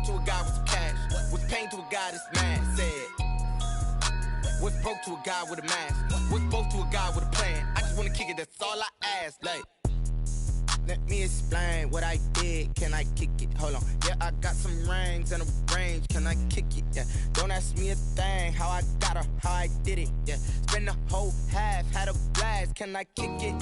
to a guy with some cash. Was pain to a guy that's mad. Said, what's broke to a guy with a mask? What's broke to a guy with a plan? I just wanna kick it, that's all I ask. Like, let me explain what I did. Can I kick it? Hold on. Yeah, I got some rings and a range. Can I kick it? Yeah. Don't ask me a thing. How I got her, how I did it. Yeah. Spend the whole half, had a blast. Can I kick it?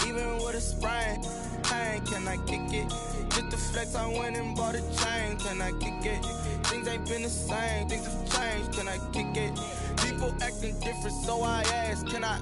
Even with a sprain. Pain, can I kick it? Just the flex, I went and bought a chain. Can I kick it? Things ain't been the same. Things have changed. Can I kick it? People acting different, so I ask. Can I?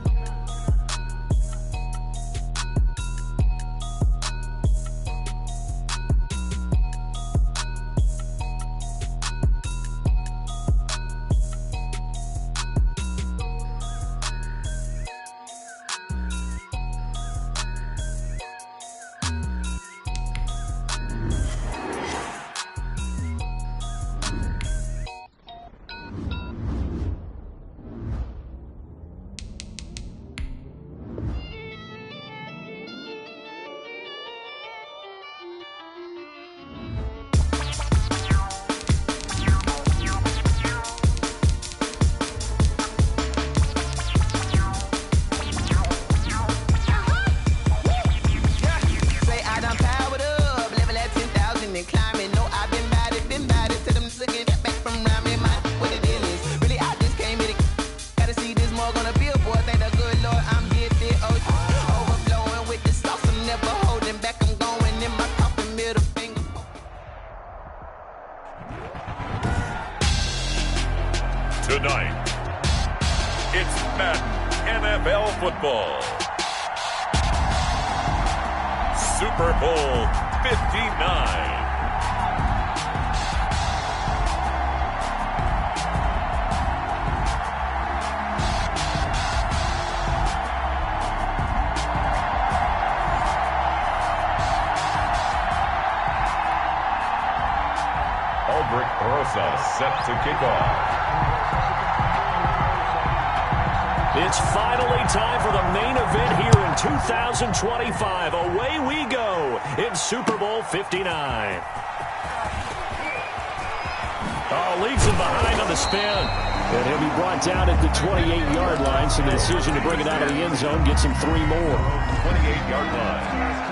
Tonight, it's Madden NFL football. Super Bowl 59. Aldrich Rosas set to kick off. It's finally time for the main event here in 2025. Away we go in Super Bowl 59. Oh, leaves him behind on the spin. And he'll be brought down at the 28-yard line, so the decision to bring it out of the end zone gets him 3 more. 28-yard line.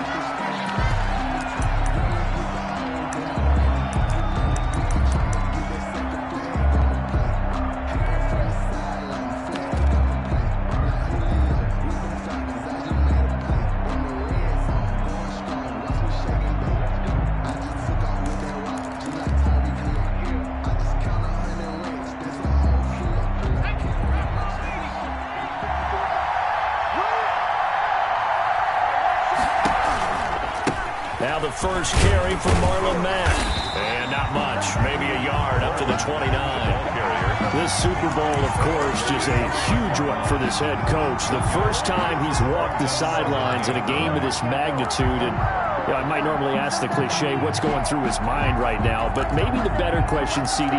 Now the first carry for Marlon Mack. And not much, maybe a yard up to the 29. This Super Bowl, of course, just a huge one for this head coach. The first time he's walked the sidelines in a game of this magnitude. And I might normally ask the cliche, what's going through his mind right now? But maybe the better question, CD,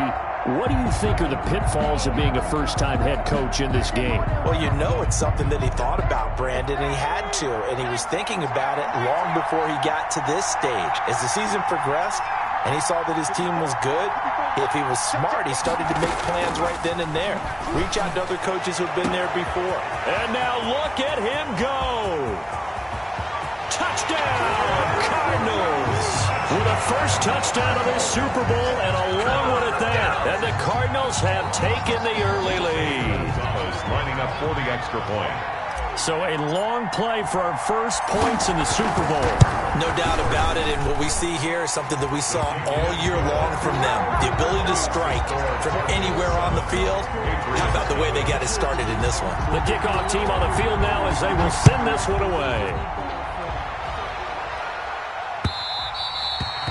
what do you think are the pitfalls of being a first-time head coach in this game? Well, you know it's something that he thought about, Brandon, and he had to. And he was thinking about it long before he got to this stage. As the season progressed and he saw that his team was good, if he was smart, he started to make plans right then and there. Reach out to other coaches who've been there before. And now look at him go. Touchdown, Cardinals. With a first touchdown of this Super Bowl and a long one at that. And the Cardinals have taken the early lead. Lining up for the extra point. So a long play for our first points in the Super Bowl. No doubt about it, and what we see here is something that we saw all year long from them. The ability to strike from anywhere on the field. How about the way they got it started in this one? The kickoff team on the field now as they will send this one away.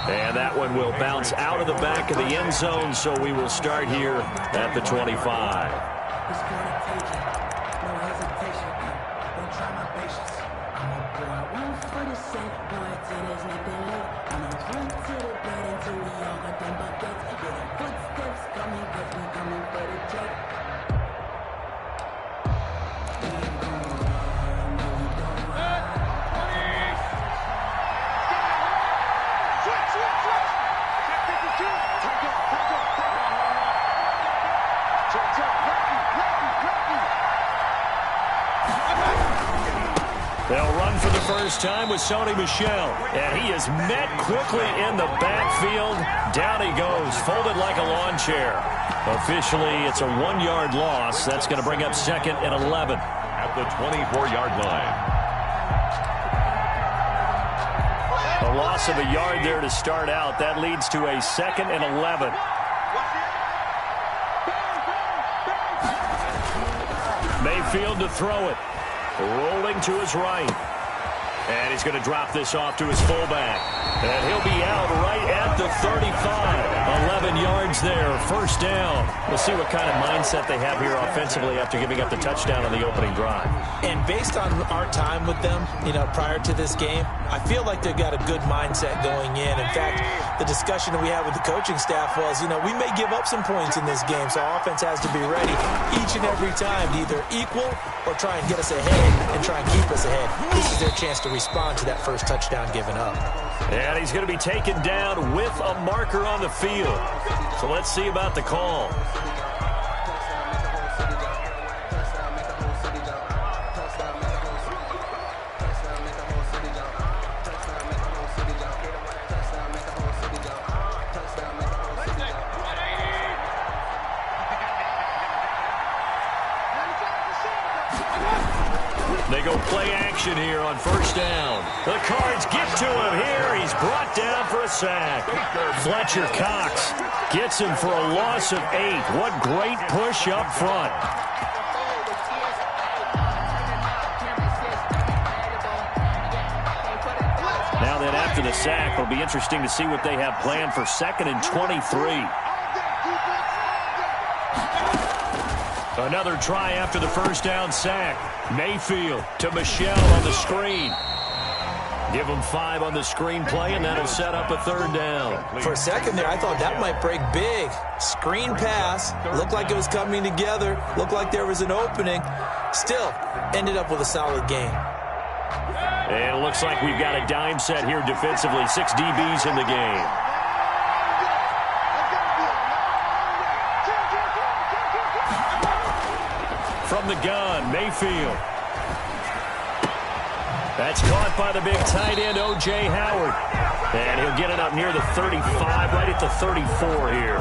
And that one will bounce out of the back of the end zone, so we will start here at the 25. first time with Sony Michel. And he is met quickly in the backfield. Down he goes, folded like a lawn chair. Officially, it's a 1-yard loss. That's going to bring up 2nd and 11. At the 24-yard line. A loss of a yard there to start out. That leads to a 2nd and 11. Mayfield to throw it. Rolling to his right. And he's going to drop this off to his fullback. And he'll be out right at the 35. 11 yards there. First down. We'll see what kind of mindset they have here offensively after giving up the touchdown on the opening drive. And based on our time with them, prior to this game, I feel like they've got a good mindset going in. In fact, the discussion that we had with the coaching staff was, we may give up some points in this game, so our offense has to be ready each and every time to either equal or try and get us ahead and try and keep us ahead. This is their chance to respond to that first touchdown given up. And he's going to be taken down with a marker on the field. So let's see about the call. They go play action here on first down. The Cards get to him here. He's brought down for a sack. Fletcher Cox gets him for a loss of 8. What great push up front. Now then, after the sack, it'll be interesting to see what they have planned for 2nd and 23. Another try after the first down sack. Mayfield to Michel on the screen. Give him 5 on the screen play, and that'll set up a 3rd down. For a second there, I thought that might break big. Screen pass. Looked like it was coming together. Looked like there was an opening. Still, ended up with a solid game. And it looks like we've got a dime set here defensively. 6 DBs in the game. From the gun, Mayfield. That's caught by the big tight end, O.J. Howard. And he'll get it up near the 35, right at the 34 here.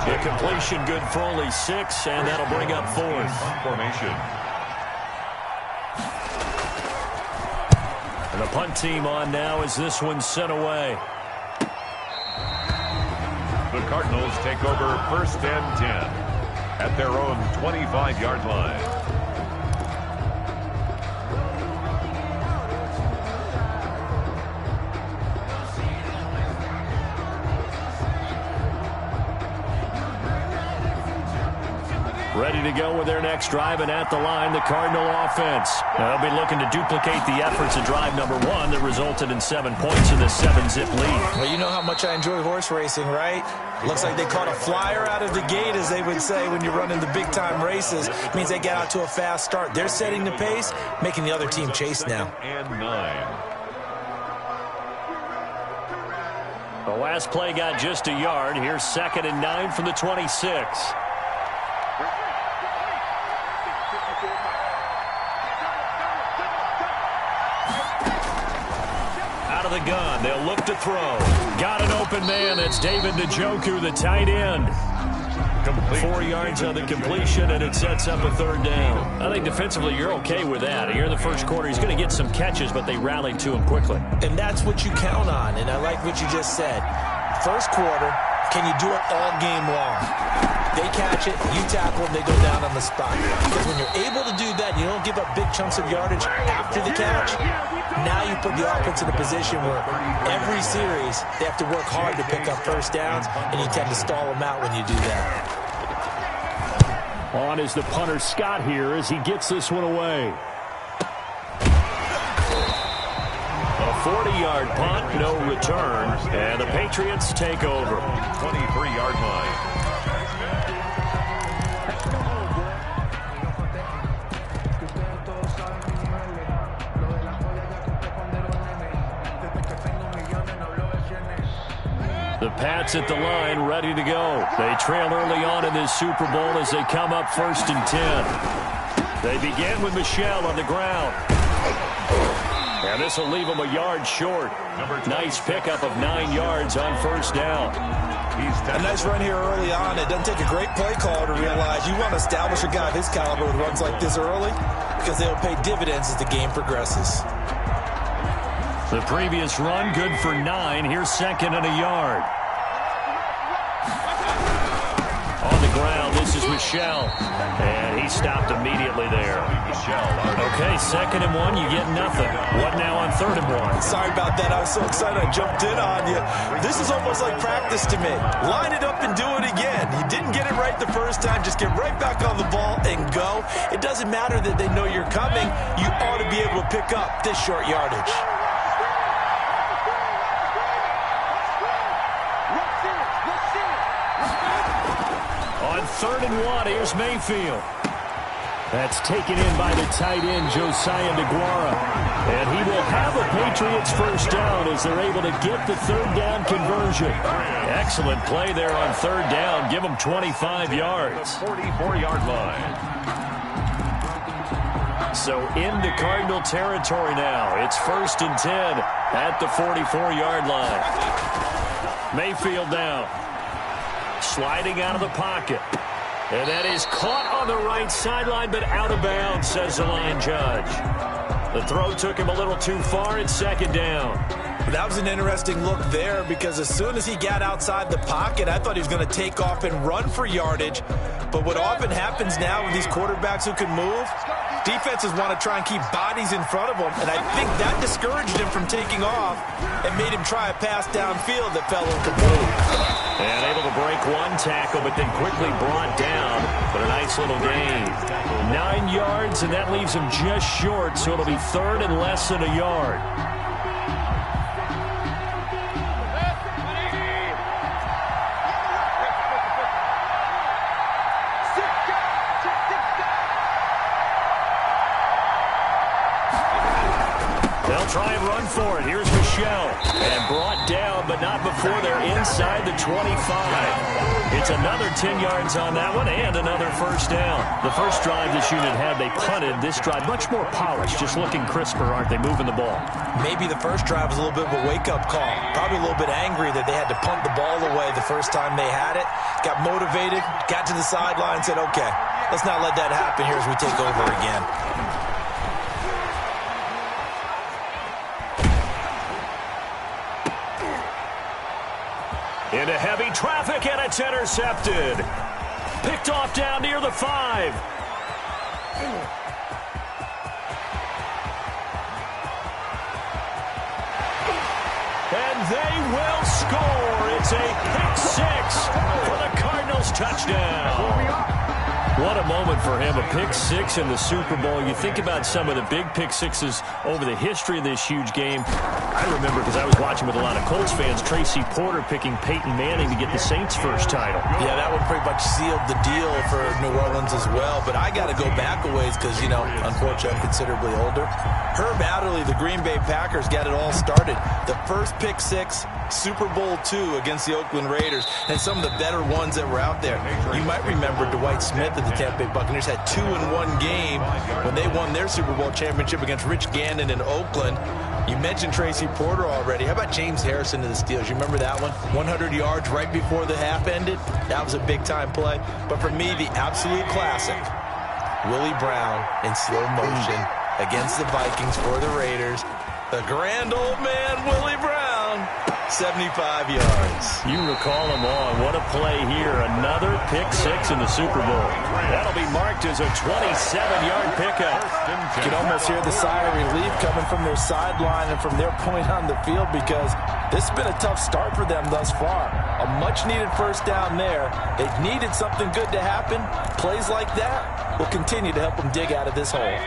The completion good for only 6, and that'll bring up 4th. Formation. And the punt team on now as this one's sent away. The Cardinals take over 1st and 10 at their own 25-yard line. Ready to go with their next drive, and at the line, the Cardinal offense. They'll be looking to duplicate the efforts of drive number 1 that resulted in 7 points in the 7-zip lead. Well, you know how much I enjoy horse racing, right? Looks like they caught a flyer out of the gate, as they would say when you're running the big-time races. It means they get out to a fast start. They're setting the pace, making the other team chase now. And 9. The last play got just a yard. Here's 2nd and 9 from the 26. Out of the gun, they'll look to throw. Got an open man. That's David Njoku, the tight end. 4 yards on the completion, and it sets up a 3rd down. I think defensively you're okay with that. Here in the first quarter, he's going to get some catches, but they rallied to him quickly. And that's what you count on, and I like what you just said. First quarter, can you do it all game long? They catch it, you tackle, and they go down on the spot. Because when you're able to do that, you don't give up big chunks of yardage after the catch. Now you put the offense in a position where every series they have to work hard to pick up first downs, and you tend to stall them out when you do that. On is the punter Scott here as he gets this one away. A 40-yard punt, no return, and the Patriots take over. 23-yard line. The Pats at the line, ready to go. They trail early on in this Super Bowl as they come up 1st and 10. They begin with Michel on the ground. And this will leave him a yard short. Nice pickup of 9 yards on first down. A nice run here early on. It doesn't take a great play call to realize you want to establish a guy of his caliber with runs like this early because they'll pay dividends as the game progresses. The previous run, good for 9. Here's second and a yard. On the ground, this is Michel. And he stopped immediately there. Okay, second and 1, you get nothing. What now on third and 1? Sorry about that. I was so excited I jumped in on you. This is almost like practice to me. Line it up and do it again. You didn't get it right the first time. Just get right back on the ball and go. It doesn't matter that they know you're coming. You ought to be able to pick up this short yardage. Third and 1, here's Mayfield. That's taken in by the tight end, Josiah DeGuara. And he will have a Patriots first down as they're able to get the third down conversion. Excellent play there on third down. Give them 25 yards. 44-yard line. So into Cardinal territory now. It's first and 10 at the 44-yard line. Mayfield down. Sliding out of the pocket. And that is caught on the right sideline, but out of bounds, says the line judge. The throw took him a little too far. It's second down. That was an interesting look there because as soon as he got outside the pocket, I thought he was going to take off and run for yardage. But what often happens now with these quarterbacks who can move, defenses want to try and keep bodies in front of them, and I think that discouraged him from taking off and made him try a pass downfield that fell incomplete. And able to break one tackle, but then quickly brought down. But a nice little gain. 9 yards, and that leaves him just short, so it'll be third and less than a yard. They'll try and run for it. Here's Michel. And brought down, but not before they're inside the 25. It's another 10 yards on that one and another first down. The first drive this unit had, they punted. This drive, much more polished, just looking crisper, aren't they, moving the ball? Maybe the first drive was a little bit of a wake-up call. Probably a little bit angry that they had to punt the ball away the first time they had it. Got motivated, got to the sideline, said, okay, let's not let that happen here as we take over again. Into heavy traffic, and it's intercepted. Picked off down near the 5. And they will score. It's a pick 6 for the Cardinals touchdown. What a moment for him, a pick 6 in the Super Bowl. You think about some of the big pick 6s over the history of this huge game. I remember, because I was watching with a lot of Colts fans, Tracy Porter picking Peyton Manning to get the Saints' first title. Yeah, that one pretty much sealed the deal for New Orleans as well. But I got to go back a ways because, you know, unfortunately, I'm considerably older. Herb Adderley, the Green Bay Packers, got it all started. The first pick 6, Super Bowl II against the Oakland Raiders, and some of the better ones that were out there. You might remember Dwight Smith of the Tampa Bay Buccaneers had 2 in one game when they won their Super Bowl championship against Rich Gannon in Oakland. You mentioned Tracy Porter already. How about James Harrison to the Steelers? You remember that one? 100 yards right before the half ended. That was a big-time play. But for me, the absolute classic, Willie Brown in slow motion against the Vikings for the Raiders. The grand old man, Willie Brown, 75 yards. You recall them all. What a play here. Another pick 6 in the Super Bowl. That'll be marked as a 27-yard pickup. You can almost hear the sigh of relief coming from their sideline and from their point on the field because this has been a tough start for them thus far. A much-needed first down there. They've needed something good to happen. Plays like that will continue to help them dig out of this hole.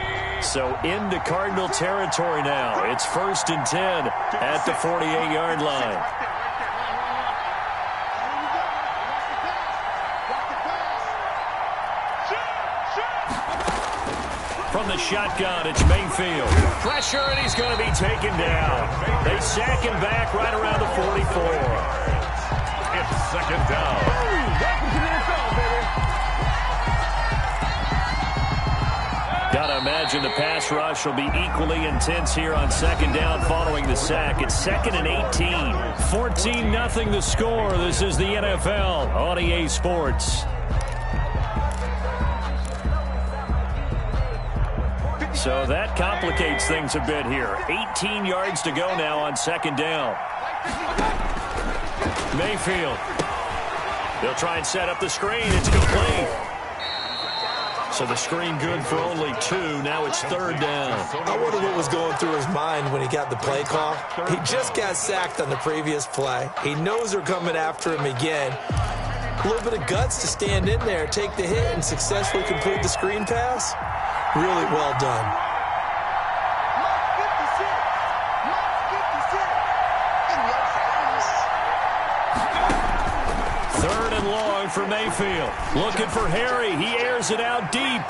So into Cardinal territory now. It's first and 10 at the 48-yard line. From the shotgun, it's Mayfield. Pressure, and he's going to be taken down. They sack him back right around the 44. It's second down. Gotta imagine imagine the pass rush will be equally intense here on second down following the sack. It's 2nd and 18. 14-0 the score. This is the NFL on EA Sports. So that complicates things a bit here. 18 yards to go now on second down. Mayfield. They'll try and set up the screen. It's complete. So the screen good for only 2. Now it's 3rd down. I wonder what was going through his mind when he got the play call. He just got sacked on the previous play. He knows they're coming after him again. A little bit of guts to stand in there, take the hit, and successfully complete the screen pass. Really well done. For Mayfield. Looking for Harry. He airs it out deep.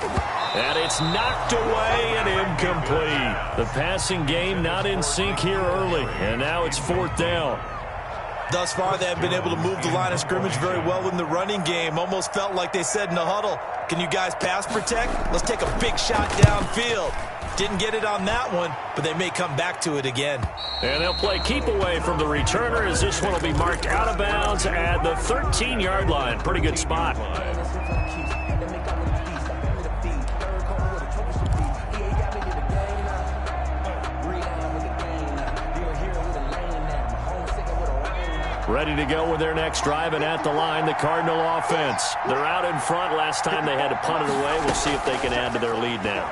And it's knocked away and incomplete. The passing game not in sync here early. And now it's 4th down. Thus far, they have been able to move the line of scrimmage very well in the running game. Almost felt like they said in the huddle, can you guys pass protect? Let's take a big shot downfield. Didn't get it on that one, but they may come back to it again. And they'll play keep away from the returner as this one will be marked out of bounds at the 13-yard line. Pretty good spot. Ready to go with their next drive, and at the line, the Cardinal offense. They're out in front. Last time they had to punt it away. We'll see if they can add to their lead now.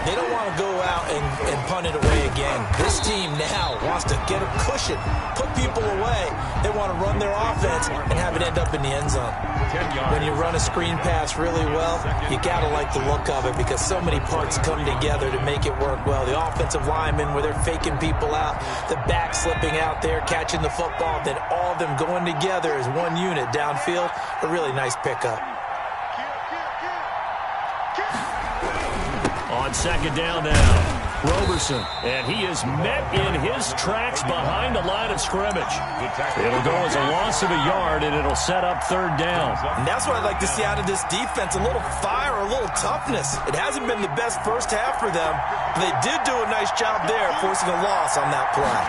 They don't want to go out and punt it away again. This team now wants to get a cushion, put people away. They want to run their offense and have it end up in the end zone. When you run a screen pass really well, you got to like the look of it because so many parts come together to make it work well. The offensive linemen where they're faking people out, the back slipping out there, catching the football, then all of them going together as one unit downfield. A really nice pickup. On second down now, Roberson, and he is met in his tracks behind the line of scrimmage. It'll go as a loss of a yard, and it'll set up 3rd down. And that's what I'd like to see out of this defense, a little fire, a little toughness. It hasn't been the best first half for them, but they did do a nice job there, forcing a loss on that play.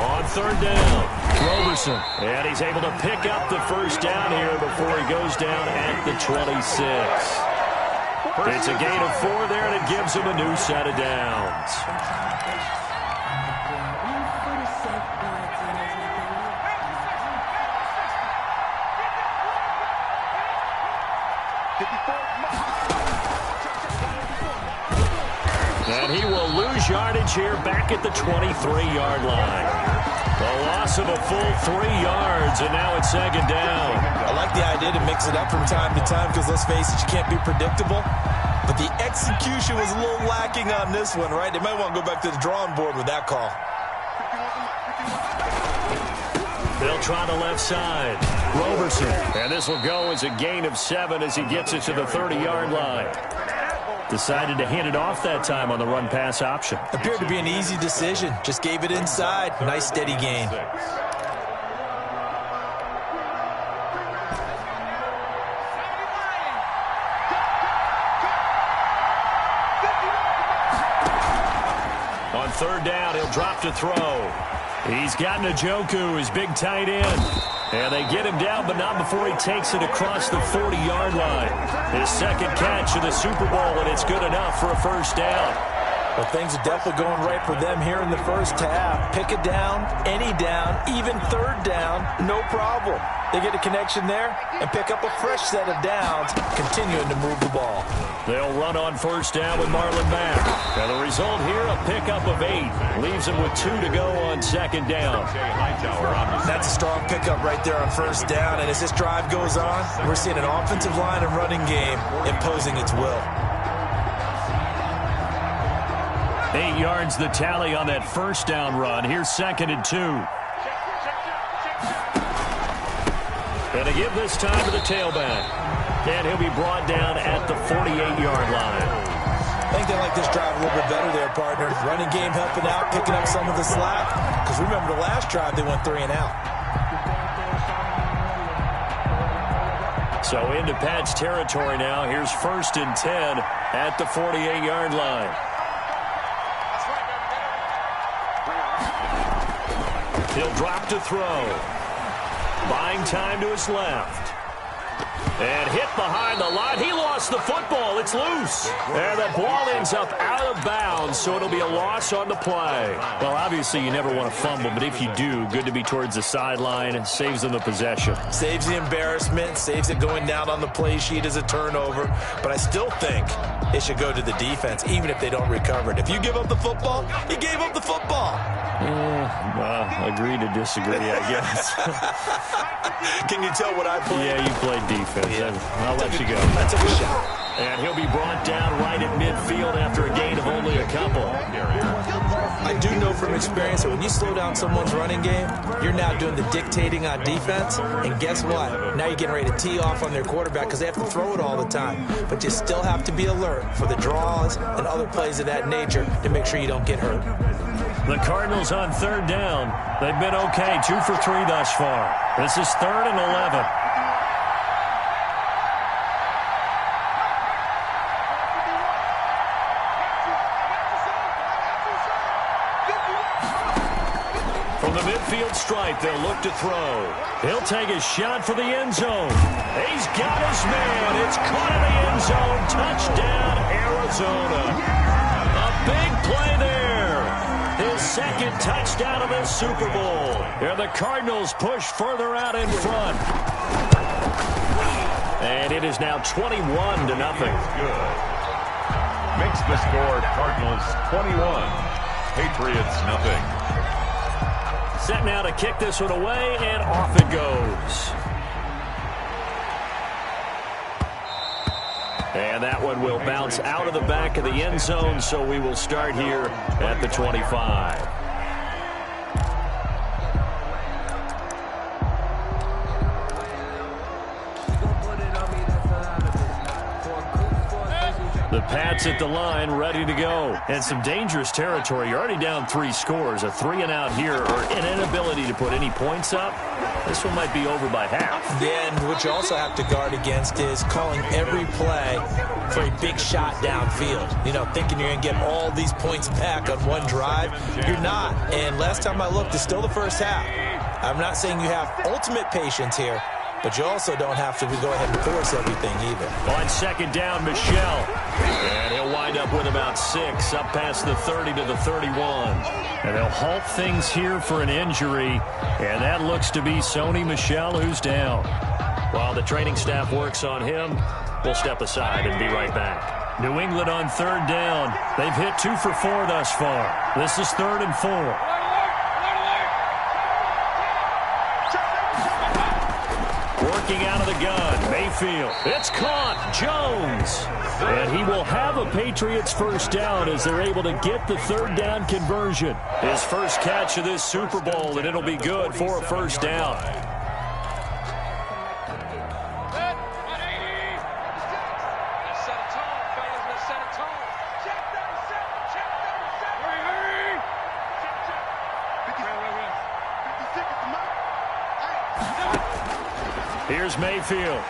On 3rd down, Roberson, and he's able to pick up the first down here before he goes down at the 26. It's a gain of 4 there, and it gives him a new set of downs. And he will lose yardage here back at the 23-yard line. A loss of a full 3 yards, and now it's 2nd down. I like the idea to mix it up from time to time because, let's face it, you can't be predictable. But the execution was a little lacking on this one, right? They might want to go back to the drawing board with that call. They'll try the left side. Roberson, and this will go as a gain of 7 as he gets it to the 30-yard line. Decided to hand it off that time on the run-pass option. Appeared to be an easy decision. Just gave it inside. Nice, steady gain. On 3rd down, he'll drop to throw. He's got Njoku, his big tight end. And they get him down, but not before he takes it across the 40-yard line. His 2nd catch of the Super Bowl, and it's good enough for a first down. Well, things are definitely going right for them here in the first half. Pick a down, any down, even 3rd down, no problem. They get a connection there and pick up a fresh set of downs, continuing to move the ball. They'll run on first down with Marlon Mack. And the result here, a pickup of 8. Leaves him with 2 to go on 2nd down. That's a strong pickup right there on first down. And as this drive goes on, we're seeing an offensive line and running game imposing its will. 8 yards the tally on that first down run. Here's 2nd and 2. And to give this time to the tailback. And he'll be brought down at the 48-yard line. I think they like this drive a little bit better there, partner. Running game helping out, picking up some of the slack. Because remember the last drive, they went 3 and out. So into Pat's territory now. Here's 1st and 10 at the 48-yard line. He'll drop to throw. Buying time to his left. And hit behind the line. He lost the football. It's loose. And the ball ends up out of bounds, so it'll be a loss on the play. Well, obviously, you never want to fumble, but if you do, good to be towards the sideline. Saves them the possession. Saves the embarrassment, saves it going down on the play sheet as a turnover. But I still think it should go to the defense, even if they don't recover it. If you give up the football, you gave up the football. Agree to disagree, I guess. Can you tell what I played? Yeah, you played defense. Yeah. I'll let you go. I took a shot. And he'll be brought down right at midfield after a gain of only a couple. I do know from experience that when you slow down someone's running game, you're now doing the dictating on defense. And guess what? Now you're getting ready to tee off on their quarterback because they have to throw it all the time. But you still have to be alert for the draws and other plays of that nature to make sure you don't get hurt. The Cardinals on 3rd down. They've been okay, 2 for 3 thus far. This is 3rd and 11. From the midfield stripe, they'll look to throw. He'll take a shot for the end zone. He's got his man. It's caught in the end zone. Touchdown, Arizona. A big play there. His 2nd touchdown of this Super Bowl. And the Cardinals push further out in front. And it is now 21-0. Good. Makes the score Cardinals 21, Patriots nothing. Set now to kick this one away, and off it goes. And that one will bounce out of the back of the end zone, so we will start here at the 25. The Pats at the line, ready to go. And some dangerous territory. You're already down 3 scores. A 3-and-out here, or an inability to put any points up. This one might be over by half. Yeah, and what you also have to guard against is calling every play for a big shot downfield. You know, thinking you're going to get all these points back on one drive. You're not. And last time I looked, it's still the first half. I'm not saying you have ultimate patience here, but you also don't have to go ahead and force everything either. On 2nd down, Michel. And he'll wind up with about 6, up past the 30 to the 31. And they'll halt things here for an injury. And that looks to be Sony Michel, who's down. While the training staff works on him, we'll step aside and be right back. New England on 3rd down. They've hit 2 for 4 thus far. This is 3rd and 4. Working out of the gun, Mayfield. It's caught, Jones. And he will have a Patriots first down as they're able to get the 3rd down conversion. His first catch of this Super Bowl, and it'll be good for a first down. Here's Mayfield.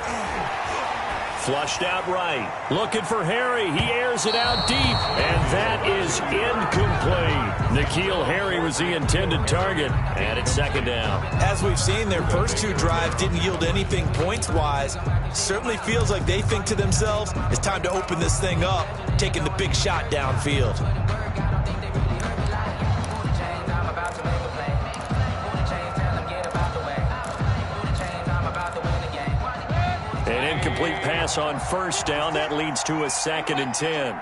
Flushed out right. Looking for Harry. He airs it out deep. And that is incomplete. N'Keal Harry was the intended target. And it's 2nd down. As we've seen, their first 2 drives didn't yield anything points-wise. Certainly feels like they think to themselves, it's time to open this thing up, taking the big shot downfield. An incomplete pass on 1st down. That leads to a 2nd and 10.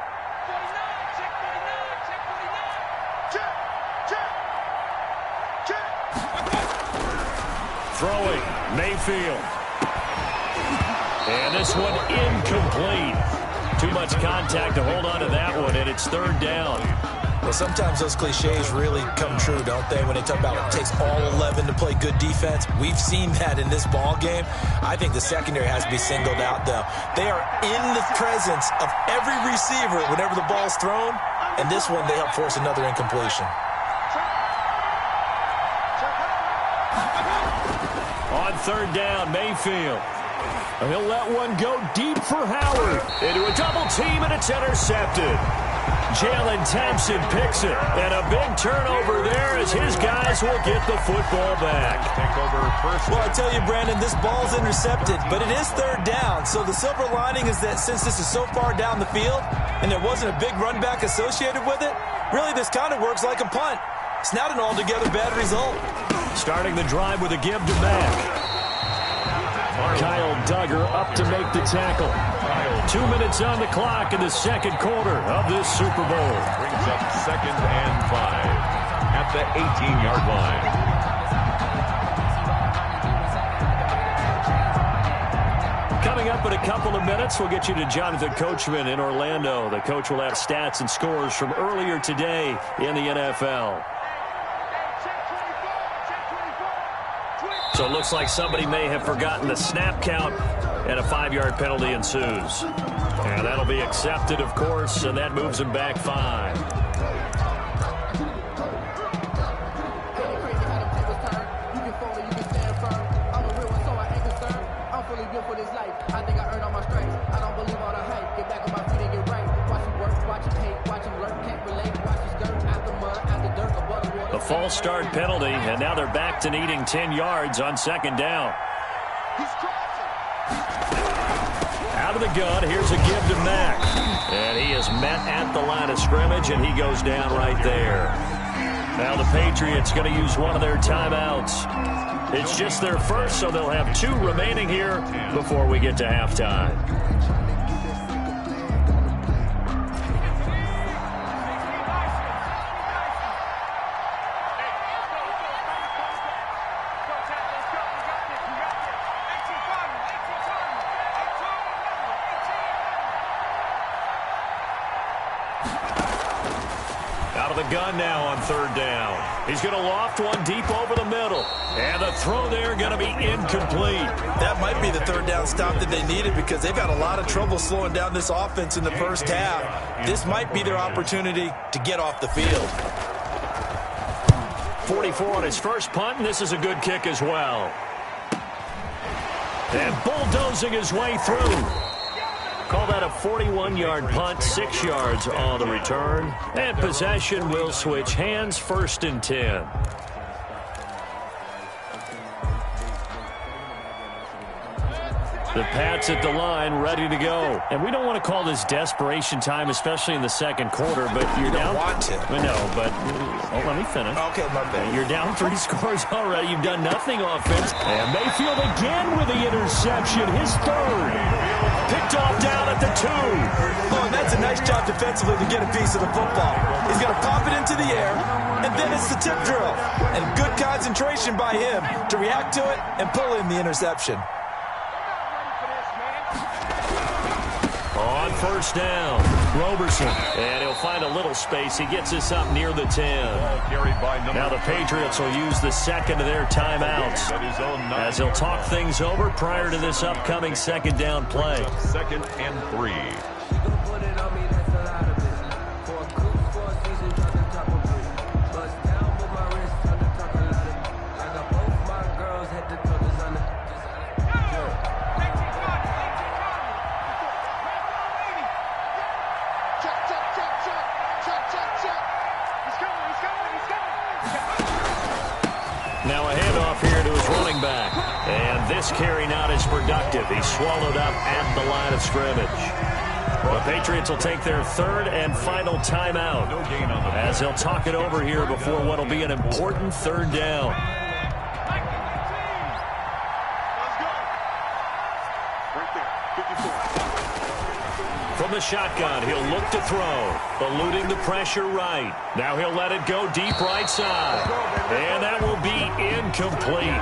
Throwing, Mayfield. And this one incomplete. Too much contact to hold on to that one, and it's 3rd down. Well, sometimes those cliches really come true, don't they, when they talk about it takes all 11 to play good defense. We've seen that in this ball game. I think the secondary has to be singled out, though. They are in the presence of every receiver whenever the ball's thrown, and this one they help force another incompletion. On 3rd down, Mayfield. He'll let one go deep for Howard. Into a double team, and it's intercepted. Jalen Thompson picks it. And a big turnover there as his guys will get the football back. Take over first. Well, I tell you, Brandon, this ball's intercepted, but it is third down. So the silver lining is that since this is so far down the field and there wasn't a big run back associated with it, really this kind of works like a punt. It's not an altogether bad result. Starting the drive with a give to Mack. Kyle Duggar up to make the tackle. 2 minutes on the clock in the second quarter of this Super Bowl. Brings up 2nd and 5 at the 18-yard line. Coming up in a couple of minutes, we'll get you to Jonathan Coachman in Orlando. The coach will have stats and scores from earlier today in the NFL. So it looks like somebody may have forgotten the snap count, and a 5-yard penalty ensues. And that'll be accepted, of course, and that moves him back 5. A false start penalty, and now they're back to needing 10 yards on second down. Out of the gun, here's a give to Mack. And he is met at the line of scrimmage, and he goes down right there. Now the Patriots going to use one of their timeouts. It's just their first, so they'll have 2 remaining here before we get to halftime. Gun now on third down. He's going to loft one deep over the middle. And the throw there going to be incomplete. That might be the third down stop that they needed because they've got a lot of trouble slowing down this offense in the first half. This might be their opportunity to get off the field. 44 on his first punt, and this is a good kick as well. And bulldozing his way through. Call that a 41-yard punt, 6 yards on the return. And possession will switch hands, 1st and 10. The Pats at the line, ready to go. And we don't want to call this desperation time, especially in the second quarter, but you're down. You don't want to. No, but let me finish. Okay, my bad. You're down 3 scores already. You've done nothing offense. And Mayfield again with the interception, his 3rd. Picked off down at the 2. Oh, and that's a nice job defensively to get a piece of the football. He's going to pop it into the air, and then it's the tip drill. And good concentration by him to react to it and pull in the interception. On first down, Roberson. And he'll find a little space. He gets us up near the 10. Now the Patriots will use the second of their timeouts as they'll talk things over prior to this upcoming second down play. 2nd and 3. Now a handoff here to his running back. And this carry not as productive. He's swallowed up at the line of scrimmage. The Patriots will take their 3rd and final timeout as they'll talk it over here before what will be an important 3rd down. From the shotgun, he'll look to throw, eluding the pressure right. Now he'll let it go deep right side. And that will be incomplete.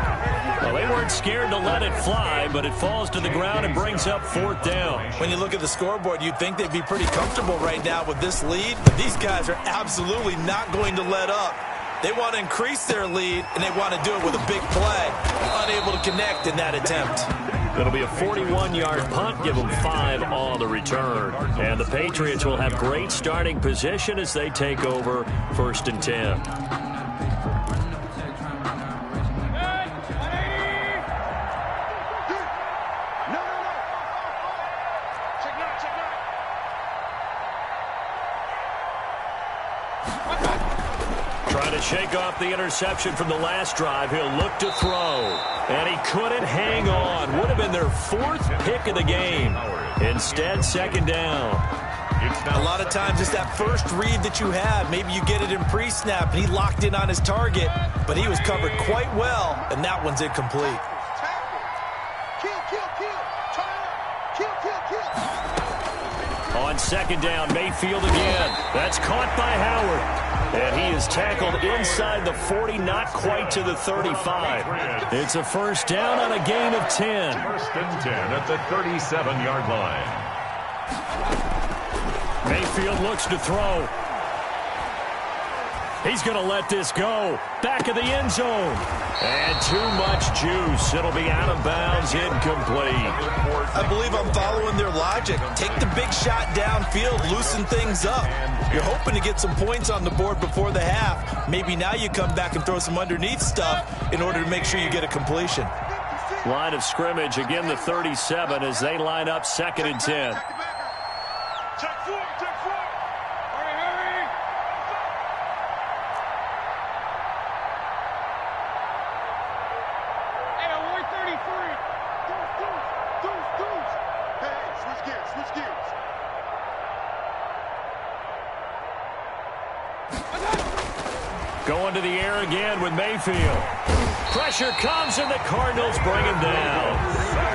Well, they weren't scared to let it fly, but it falls to the ground and brings up 4th down. When you look at the scoreboard, you'd think they'd be pretty comfortable right now with this lead, but these guys are absolutely not going to let up. They want to increase their lead, and they want to do it with a big play. Unable to connect in that attempt. It'll be a 41-yard punt, give them 5 on the return. And the Patriots will have great starting position as they take over 1st and 10. And to shake off the interception from the last drive, he'll look to throw. And he couldn't hang on. Would have been their 4th pick of the game. Instead, second down. A lot of times it's that first read that you have. Maybe you get it in pre-snap, and he locked in on his target, but he was covered quite well, and that one's incomplete. On second down, Mayfield again. That's caught by Howard. And he is tackled inside the 40, not quite to the 35. It's a first down on a gain of 10. First and 10 at the 37-yard line. Mayfield looks to throw. He's going to let this go. Back of the end zone. And too much juice. It'll be out of bounds, incomplete. I believe I'm following their logic. Take the big shot downfield, loosen things up. You're hoping to get some points on the board before the half. Maybe now you come back and throw some underneath stuff in order to make sure you get a completion. Line of scrimmage, again the 37 as they line up 2nd and 10. Going to the air again with Mayfield. Pressure comes, and the Cardinals bring him down.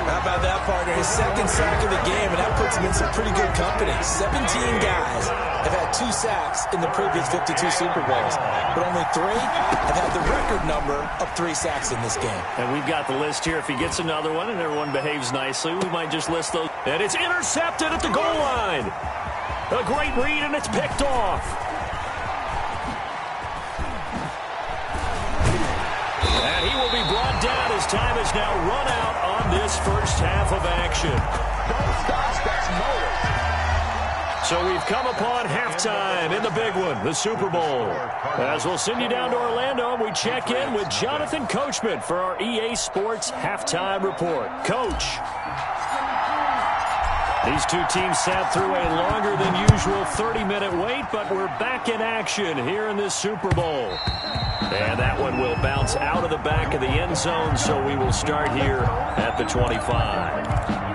How about that, partner? His 2nd sack of the game, and that puts him in some pretty good company. 17 guys have had 2 sacks in the previous 52 Super Bowls, but only 3 have had the record number of 3 sacks in this game. And we've got the list here. If he gets another one and everyone behaves nicely, we might just list those. And it's intercepted at the goal line. A great read, and it's picked off. And he will be brought down as time is now run out on this first half of action. So we've come upon halftime in the big one, the Super Bowl. As we'll send you down to Orlando, we check in with Jonathan Coachman for our EA Sports Halftime Report. Coach. These two teams sat through a longer than usual 30-minute wait, but we're back in action here in this Super Bowl. And that one will bounce out of the back of the end zone, so we will start here at the 25.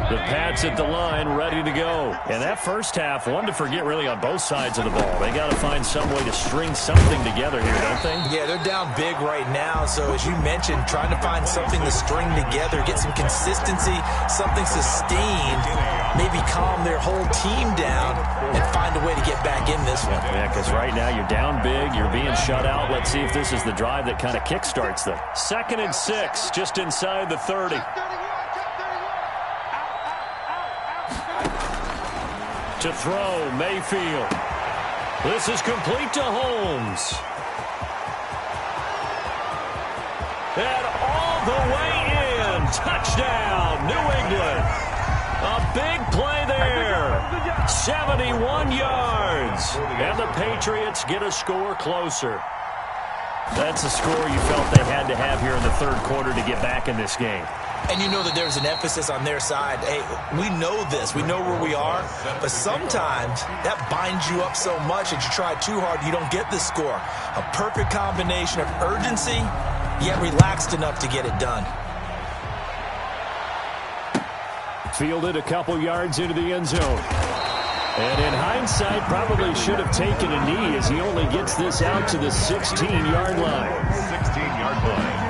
The Pats at the line, ready to go. And that first half, one to forget really on both sides of the ball. They got to find some way to string something together here, don't they? Yeah, they're down big right now. So as you mentioned, trying to find something to string together, get some consistency, something sustained, maybe calm their whole team down and find a way to get back in this one. Yeah, because right now you're down big, you're being shut out. Let's see if this is the drive that kind of kickstarts them. 2nd and 6, just inside the 30. To throw, Mayfield. This is complete to Holmes. And all the way in. Touchdown, New England. A big play there. 71 yards. And the Patriots get a score closer. That's a score you felt they had to have here in the 3rd quarter to get back in this game. And you know that there's an emphasis on their side. Hey, we know this. We know where we are. But sometimes that binds you up so much that you try too hard, you don't get the score. A perfect combination of urgency, yet relaxed enough to get it done. Fielded a couple yards into the end zone. And in hindsight, probably should have taken a knee as he only gets this out to the 16-yard line. 16-yard line.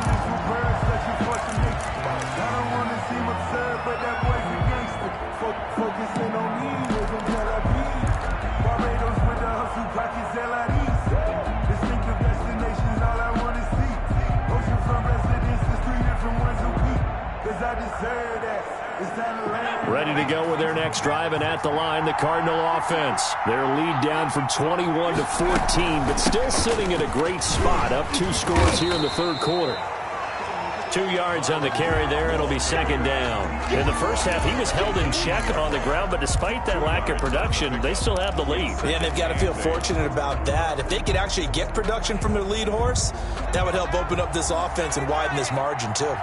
Ready to go with their next drive, and at the line, the Cardinal offense. Their lead down from 21 to 14, but still sitting at a great spot, up 2 scores here in the 3rd quarter. 2 yards on the carry there. It'll be 2nd down. In the first half, he was held in check on the ground, but despite that lack of production, they still have the lead. Yeah, they've got to feel fortunate about that. If they could actually get production from their lead horse, that would help open up this offense and widen this margin, too.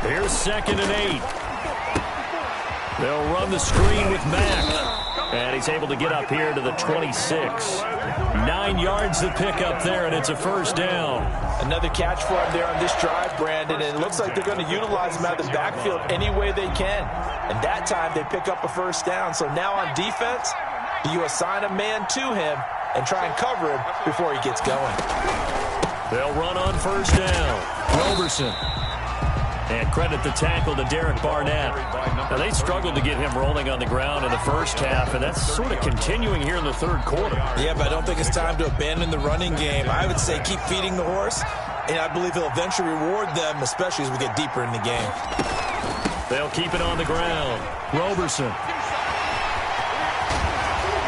Here's 2nd and 8. They'll run the screen with Mack. And he's able to get up here to the 26. 9 yards to pick up there, and it's a first down. Another catch for him there on this drive, Brandon, and it looks like they're going to utilize him out of the backfield any way they can. And that time they pick up a first down. So now on defense, you assign a man to him and try and cover him before he gets going. They'll run on first down. Roberson. And credit the tackle to Derek Barnett. Now, they struggled to get him rolling on the ground in the first half, and that's sort of continuing here in the third quarter. Yeah, but I don't think it's time to abandon the running game. I would say keep feeding the horse, and I believe he'll eventually reward them, especially as we get deeper in the game. They'll keep it on the ground. Roberson.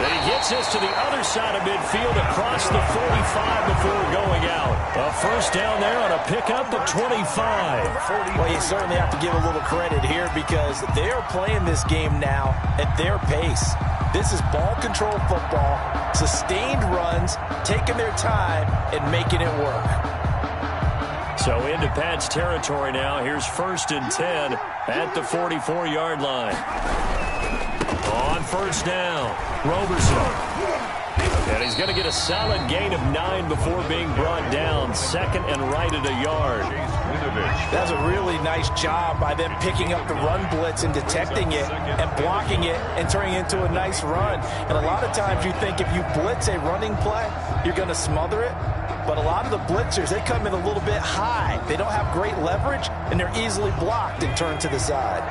He gets this to the other side of midfield across the 45 before going out. A first down there on a pickup of 25. Well, you certainly have to give a little credit here because they are playing this game now at their pace. This is ball control football, sustained runs, taking their time and making it work. So into Pat's territory now. Here's 1st and 10 at the 44-yard line. On first down, Roberson. And he's going to get a solid gain of 9 before being brought down. 2nd and right at a yard. That's a really nice job by them picking up the run blitz and detecting it and blocking it and turning it into a nice run. And a lot of times you think if you blitz a running play, you're going to smother it. But a lot of the blitzers, they come in a little bit high. They don't have great leverage, and they're easily blocked and turned to the side.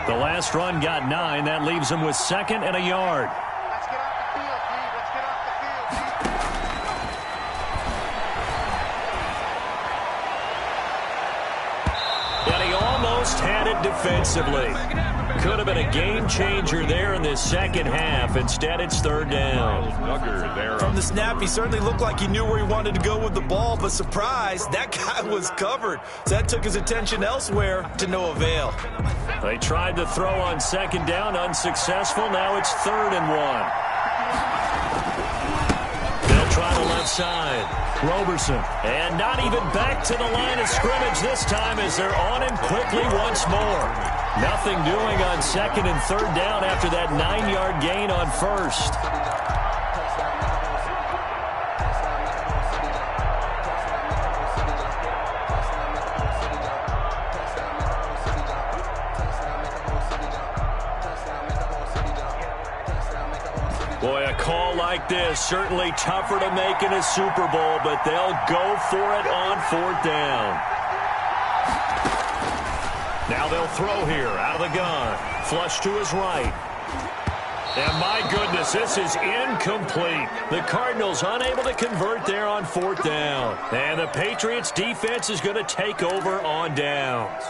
The last run got 9. That leaves him with 2nd and a yard. Let's get off the field, Steve. Let's get off the field. And he almost had it defensively. Could have been a game changer there in this second half. Instead, it's 3rd down. From the snap, he certainly looked like he knew where he wanted to go with the ball, but surprise, that guy was covered. So that took his attention elsewhere to no avail. They tried to throw on 2nd down, unsuccessful. Now it's 3rd and 1. They'll try the left side. Roberson. And not even back to the line of scrimmage this time as they're on him quickly once more. Nothing doing on 2nd and 3rd down after that 9-yard gain on 1st. Boy, a call like this, certainly tougher to make in a Super Bowl, but they'll go for it on 4th down. Now they'll throw here out of the gun. Flush to his right. And my goodness, this is incomplete. The Cardinals unable to convert there on 4th down. And the Patriots defense is going to take over on downs.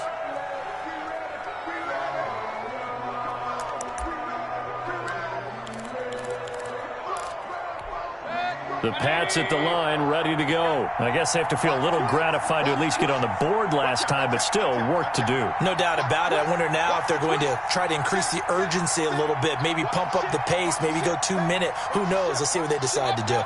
The Pats at the line, ready to go. I guess they have to feel a little gratified to at least get on the board last time, but still work to do. No doubt about it. I wonder now if they're going to try to increase the urgency a little bit, maybe pump up the pace, maybe go 2-minute. Who knows? Let's see what they decide to do.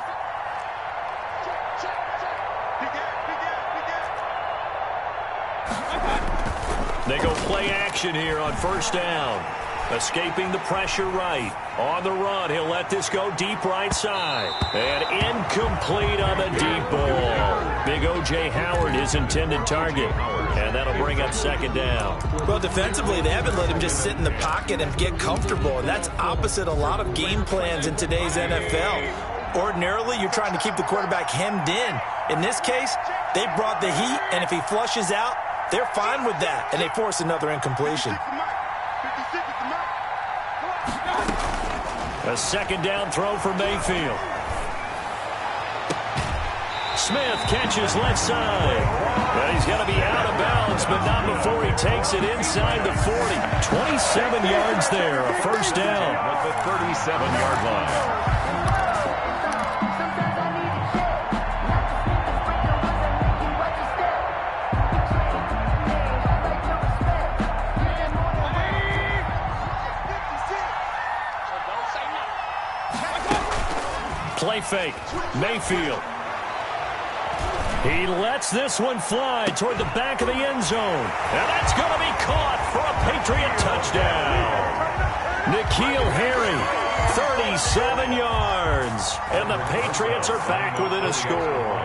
They go play action here on 1st down. Escaping the pressure right. On the run, he'll let this go deep right side. And incomplete on the deep ball. Big O.J. Howard, his intended target. And that'll bring up 2nd down. Well, defensively, they haven't let him just sit in the pocket and get comfortable. And that's opposite a lot of game plans in today's NFL. Ordinarily, you're trying to keep the quarterback hemmed in. In this case, they brought the heat, and if he flushes out, they're fine with that. And they force another incompletion. A 2nd down throw for Mayfield. Smith catches left side. Well, he's got to be out of bounds, but not before he takes it inside the 40. 27 yards there, a first down. At the 37-yard line. Play fake. Mayfield. He lets this one fly toward the back of the end zone. And that's going to be caught for a Patriot touchdown. N'Keal Harry, 37 yards. And the Patriots are back within a score.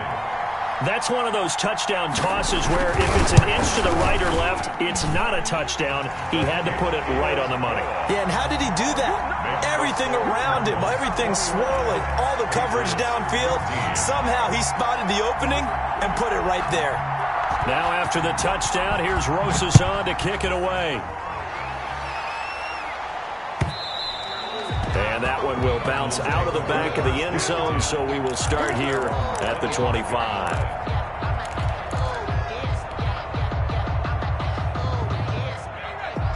That's one of those touchdown tosses where if it's an inch to the right or left, it's not a touchdown. He had to put it right on the money. Yeah, and how did he do that? Everything around him, everything swirling, all the coverage downfield. Somehow he spotted the opening and put it right there. Now after the touchdown, here's Rosas on to kick it away. And that one will bounce out of the back of the end zone, so we will start here at the 25.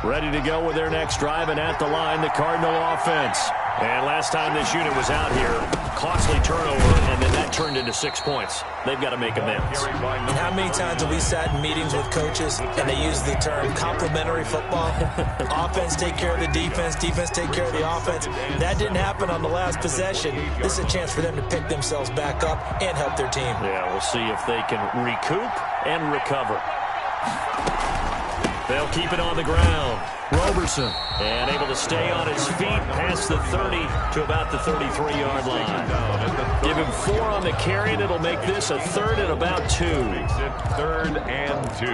Ready to go with their next drive, and at the line, the Cardinal offense. And last time this unit was out here, costly turnover, and then that turned into 6 points. They've got to make amends. And how many times have we sat in meetings with coaches and they use the term complementary football? Offense take care of the defense, defense take care of the offense. That didn't happen on the last possession. This is a chance for them to pick themselves back up and help their team. Yeah, we'll see if they can recoup and recover. They'll keep it on the ground. Roberson, and able to stay on his feet past the 30 to about the 33-yard line. Give him 4 on the carry, and it'll make this a 3rd and about 2. 3rd and 2.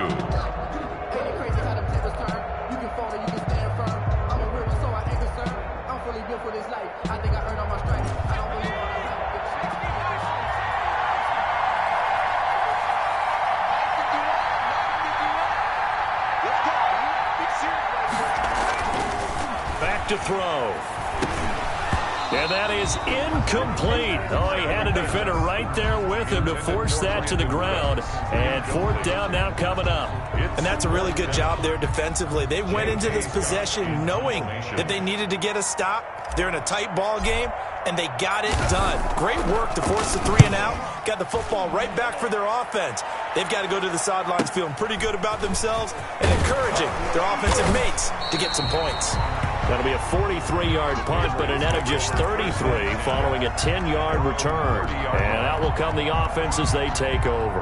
To throw. And that is incomplete. Oh, he had a defender right there with him to force that to the ground. And 4th down now coming up. And that's a really good job there defensively. They went into this possession knowing that they needed to get a stop. They're in a tight ball game, and they got it done. Great work to force the 3 and out. Got the football right back for their offense. They've got to go to the sidelines feeling pretty good about themselves and encouraging their offensive mates to get some points. That'll be a 43-yard punt, but a net of just 33 following a 10-yard return. And out will come the offense as they take over.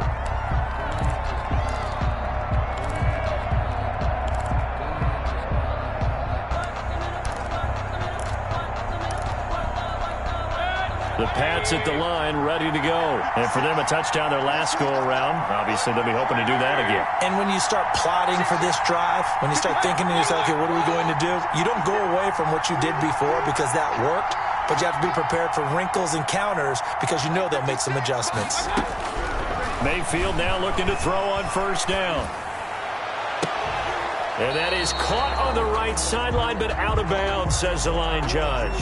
The Pats at the line, ready to go. And for them, a touchdown their last go-around. Obviously, they'll be hoping to do that again. And when you start plotting for this drive, when you start thinking to yourself, okay, what are we going to do? You don't go away from what you did before because that worked, but you have to be prepared for wrinkles and counters because you know they'll make some adjustments. Mayfield now looking to throw on 1st down. And that is caught on the right sideline, but out of bounds, says the line judge.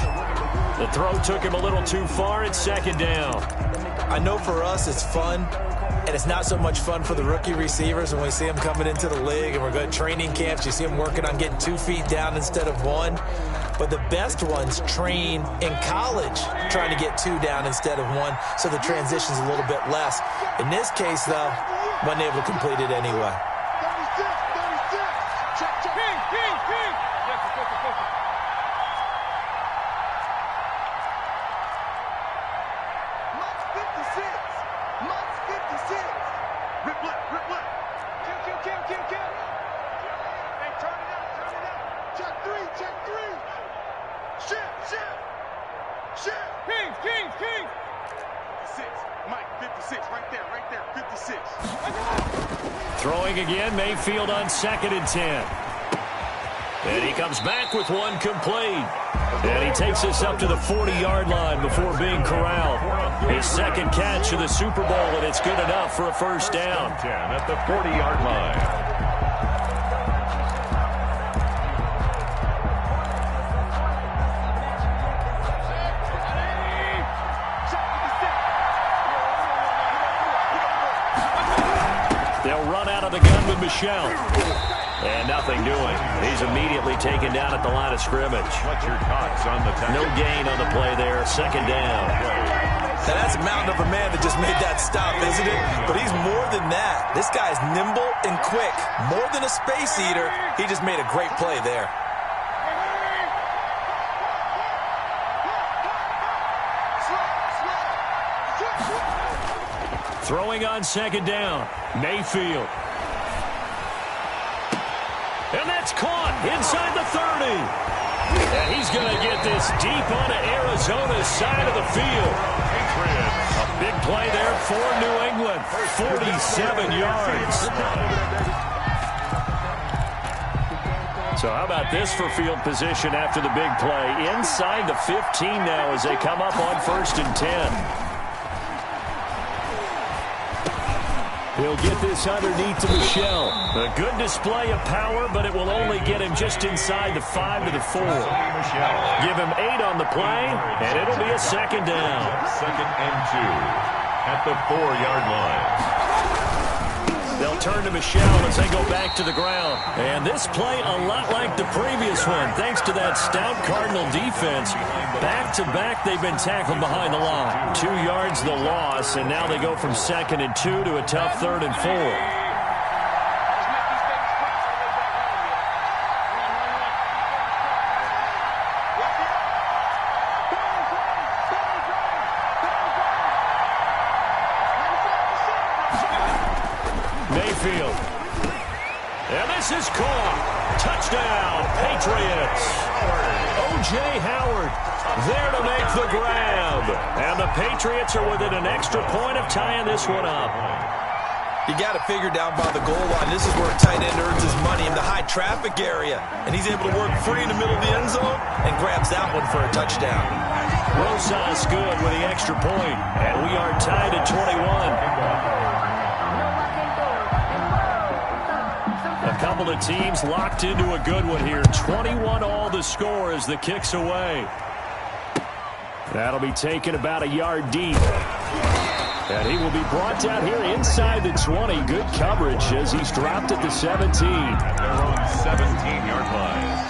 The throw took him a little too far. It's 2nd down. I know for us it's fun, and it's not so much fun for the rookie receivers when we see them coming into the league and we're going to training camps. You see them working on getting 2 feet down instead of 1. But the best ones train in college trying to get 2 down instead of 1, so the transition's a little bit less. In this case, though, wasn't able to complete it anyway. Throwing again, Mayfield on 2nd and 10. And he comes back with one complete. And he takes us up to the 40-yard line before being corralled. His 2nd catch of the Super Bowl, and it's good enough for a 1st down. 10 at the 40-yard line. Michelle. And nothing doing. He's immediately taken down at the line of scrimmage. What's your thoughts on the tackle? No gain on the play there. 2nd down. Now that's a mountain of a man that just made that stop, isn't it? But he's more than that. This guy's nimble and quick. More than a space eater. He just made a great play there. Throwing on second down, Mayfield. And that's caught inside the 30. And he's going to get this deep onto Arizona's side of the field. A big play there for New England. 47 yards. So how about this for field position after the big play? Inside the 15 now as they come up on 1st and 10. He'll get this underneath to Michel. A good display of power, but it will only get him just inside the 5 to the 4. Give him 8 on the play, and it'll be a second down. 2nd and 2 at the 4-yard line. They'll turn to Michel as they go back to the ground. And this play a lot like the previous one, thanks to that stout Cardinal defense. Back-to-back, they've been tackled behind the line. 2 yards the loss, and now they go from 2nd and 2 to a tough 3rd and 4. Mayfield. And this is caught. Touchdown, Patriots. O.J. Howard there to make the grab. And the Patriots are within an extra point of tying this one up. You got to figure down by the goal line. This is where a tight end earns his money in the high traffic area. And he's able to work free in the middle of the end zone and grabs that one for a touchdown. Rosas good with the extra point. And we are tied at 21. A couple of teams locked into a good one here. 21 all the score as the kick's away. That'll be taken about a yard deep. And he will be brought down here inside the 20. Good coverage as he's dropped at the 17. At their own 17-yard line.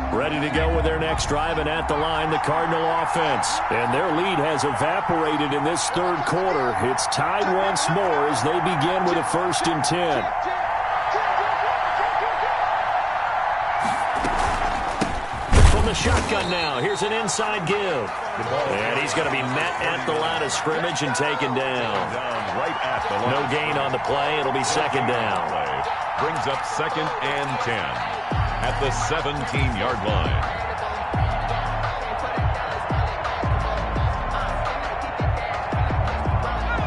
Ready to go with their next drive, and at the line, the Cardinal offense. And their lead has evaporated in this 3rd quarter. It's tied once more as they begin with a 1st and 10. From the shotgun now, here's an inside give. And he's going to be met at the line of scrimmage and taken down. Right at the line. No gain on the play. It'll be 2nd down. Brings up 2nd and 10. At the 17-yard line.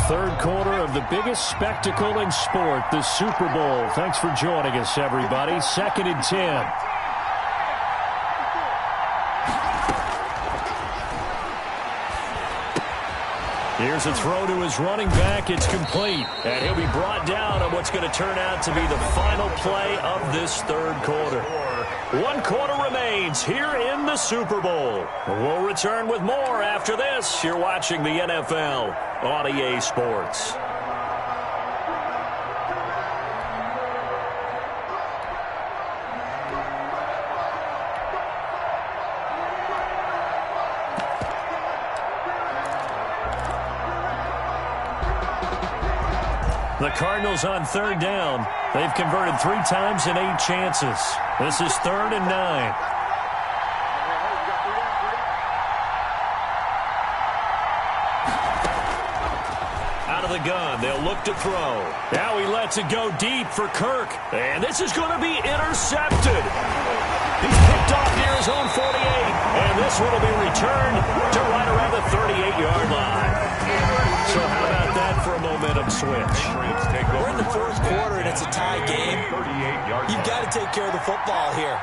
3rd quarter of the biggest spectacle in sport, the Super Bowl. Thanks for joining us, everybody. 2nd and 10. Here's a throw to his running back. It's complete. And he'll be brought down on what's going to turn out to be the final play of this 3rd quarter. 1 quarter remains here in the Super Bowl. We'll return with more after this. You're watching the NFL on EA Sports. The Cardinals on 3rd down. They've converted 3 times in 8 chances. This is 3rd and 9. Out of the gun, they'll look to throw. Now he lets it go deep for Kirk. And this is going to be intercepted. He's picked off near his own 48. And this one will be returned to right around the 38-yard line. So how about that for a momentum switch? We're in the 4th quarter and it's a tie game. You've got to take care of the football here.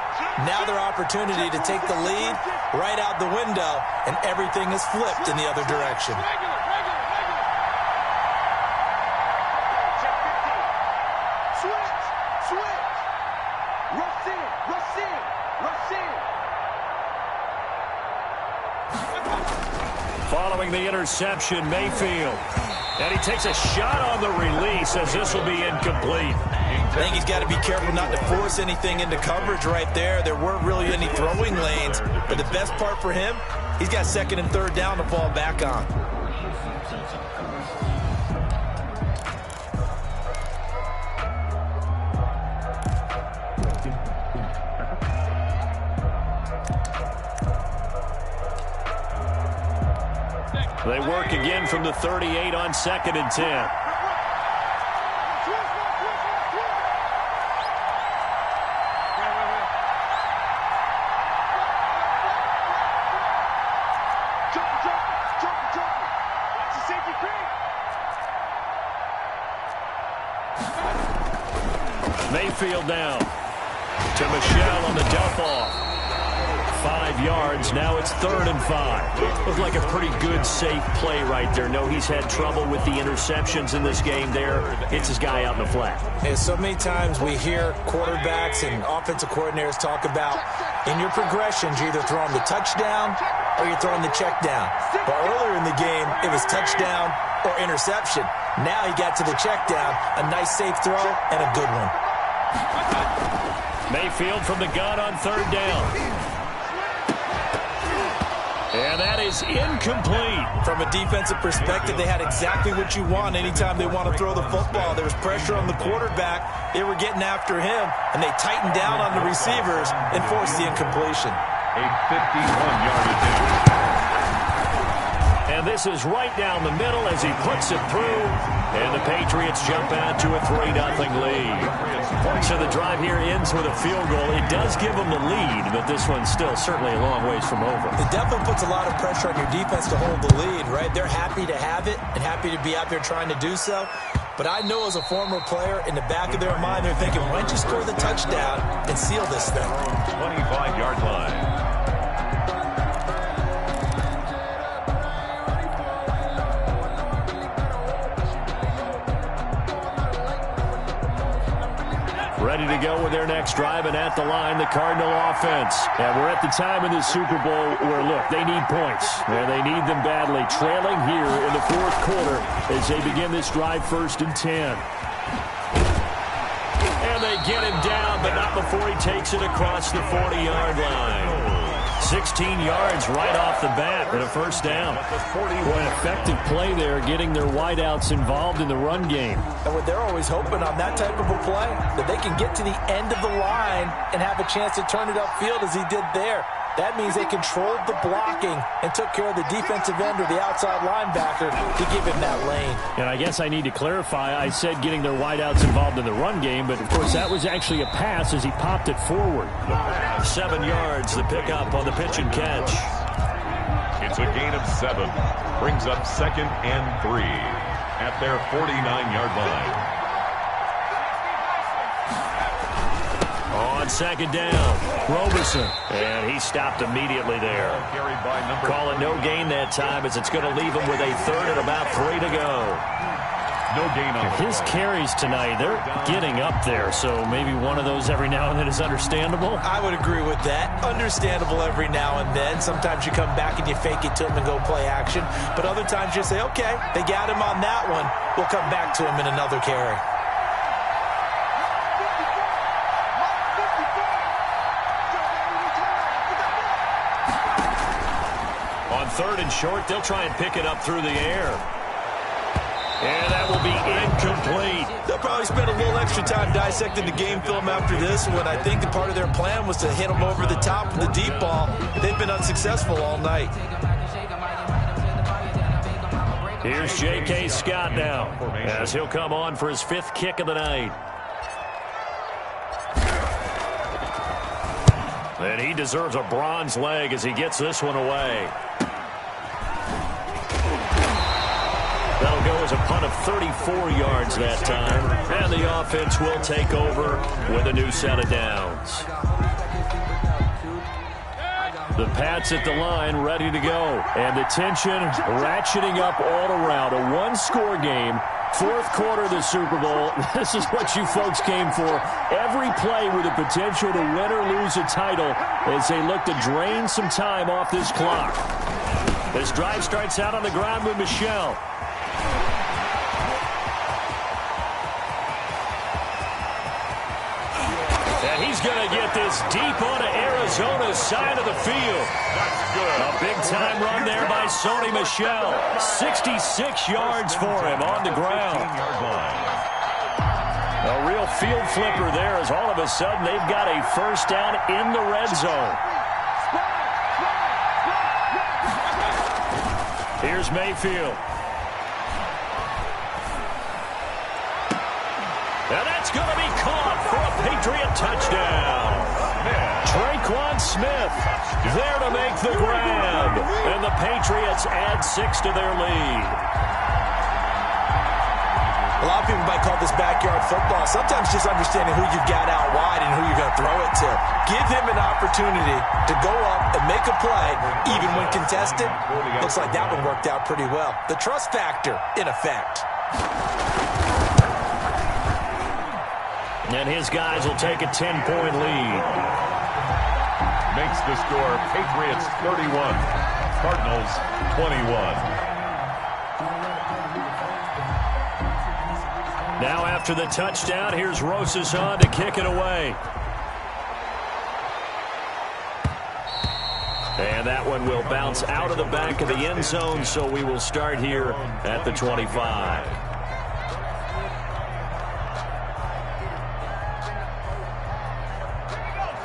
Now their opportunity to take the lead right out the window, and everything is flipped in the other direction. Following the interception, Mayfield. And he takes a shot on the release as this will be incomplete. I think he's got to be careful not to force anything into coverage right there. There weren't really any throwing lanes. But the best part for him, he's got 2nd and 3rd down to fall back on. They work again from the 38 on 2nd and 10. Mayfield down to Michel on the dump off. 5 yards. Now it's 3rd and 5. Looked like a pretty good, safe play right there. No, he's had trouble with the interceptions in this game there. Hits his guy out in the flat. And so many times we hear quarterbacks and offensive coordinators talk about in your progressions, you're either throwing the touchdown or you're throwing the check down. But earlier in the game, it was touchdown or interception. Now he got to the check down. A nice safe throw and a good one. Mayfield from the gun on 3rd down. And that is incomplete. From a defensive perspective, they had exactly what you want anytime they want to throw the football. There was pressure on the quarterback. They were getting after him, and they tightened down on the receivers and forced the incompletion. A 51-yard attempt. And this is right down the middle as he puts it through. And the Patriots jump out to a 3-0 lead. So the drive here ends with a field goal. It does give them the lead, but this one's still certainly a long ways from over. It definitely puts a lot of pressure on your defense to hold the lead, right? They're happy to have it and happy to be out there trying to do so. But I know as a former player, in the back of their mind, they're thinking, why don't you score the touchdown and seal this thing? 25-yard line. Ready to go with their next drive, and at the line, the Cardinal offense. And we're at the time in the Super Bowl where, look, they need points, and they need them badly. Trailing here in the 4th quarter as they begin this drive 1st and 10. And they get him down, but not before he takes it across the 40-yard line. 16 yards right off the bat and a 1st down. Boy, an effective play there, getting their wideouts involved in the run game. And what they're always hoping on that type of a play, that they can get to the end of the line and have a chance to turn it upfield as he did there. That means they controlled the blocking and took care of the defensive end or the outside linebacker to give him that lane. And I guess I need to clarify, I said getting their wideouts involved in the run game, but of course that was actually a pass as he popped it forward. 7 yards, the pickup on the pitch and catch. It's a gain of 7. Brings up 2nd and 3 at their 49-yard line. On 2nd down, Roberson. And he stopped immediately there. Calling no gain that time as it's going to leave him with a 3rd and about 3 to go. No gain on his carries tonight. They're getting up there, so maybe one of those every now and then is understandable. I would agree with that. Understandable every now and then. Sometimes you come back and you fake it to him and go play action. But other times you say, okay, they got him on that one. We'll come back to him in another carry. On 3rd and short, they'll try and pick it up through the air. And that will be incomplete. They'll probably spend a little extra time dissecting the game film after this one. I think the part of their plan was to hit them over the top with the deep ball. They've been unsuccessful all night. Here's J.K. Scott now as he'll come on for his 5th kick of the night. And he deserves a bronze leg as he gets this one away. That'll go as a punt of 34 yards that time. And the offense will take over with a new set of downs. The Pats at the line ready to go. And the tension ratcheting up all around. A one-score game. 4th quarter of the Super Bowl. This is what you folks came for. Every play with the potential to win or lose a title as they look to drain some time off this clock. This drive starts out on the ground with Michel. And he's going to get this deep onto Arizona's side of the field. That's good. A big-time run there by Sony Michel. 66 yards for him on the ground. A real field flipper there as all of a sudden they've got a 1st down in the red zone. Here's Mayfield. And that's going to be caught for a Patriot touchdown. Traquan Smith there to make the grab. And the Patriots add 6 to their lead. A lot of people might call this backyard football. Sometimes just understanding who you've got out wide and who you're going to throw it to. Give him an opportunity to go up and make a play, even when contested. Looks like that one worked out pretty well. The trust factor, in effect. And his guys will take a 10-point lead. Makes the score Patriots 31, Cardinals 21. Now after the touchdown, here's Rosas to kick it away. And that one will bounce out of the back of the end zone, so we will start here at the 25.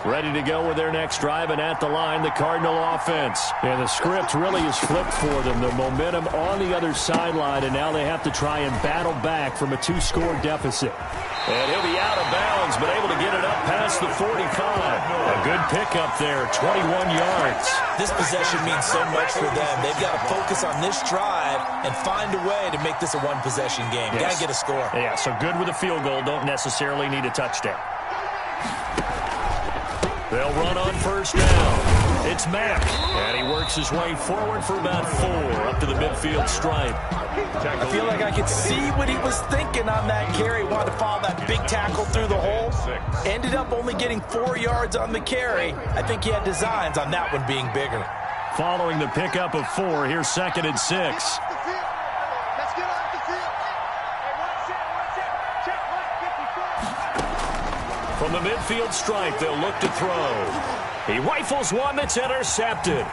Ready to go with their next drive, and at the line, the Cardinal offense. And the script really is flipped for them. The momentum on the other sideline, and now they have to try and battle back from a 2-score deficit. And he'll be out of bounds, but able to get it up past the 45. A good pickup there, 21 yards. This possession means so much for them. They've got to focus on this drive and find a way to make this a one-possession game. Yes. Got to get a score. Yeah, so good with a field goal. Don't necessarily need a touchdown. They'll run on first down. It's Mack, and he works his way forward for about 4 up to the midfield stripe. I feel like I could see what he was thinking on that carry. Wanted to follow that big tackle through the hole. Ended up only getting 4 yards on the carry. I think he had designs on that one being bigger. Following the pickup of 4, here's 2nd and 6. From the midfield stripe, they'll look to throw. He rifles one that's intercepted.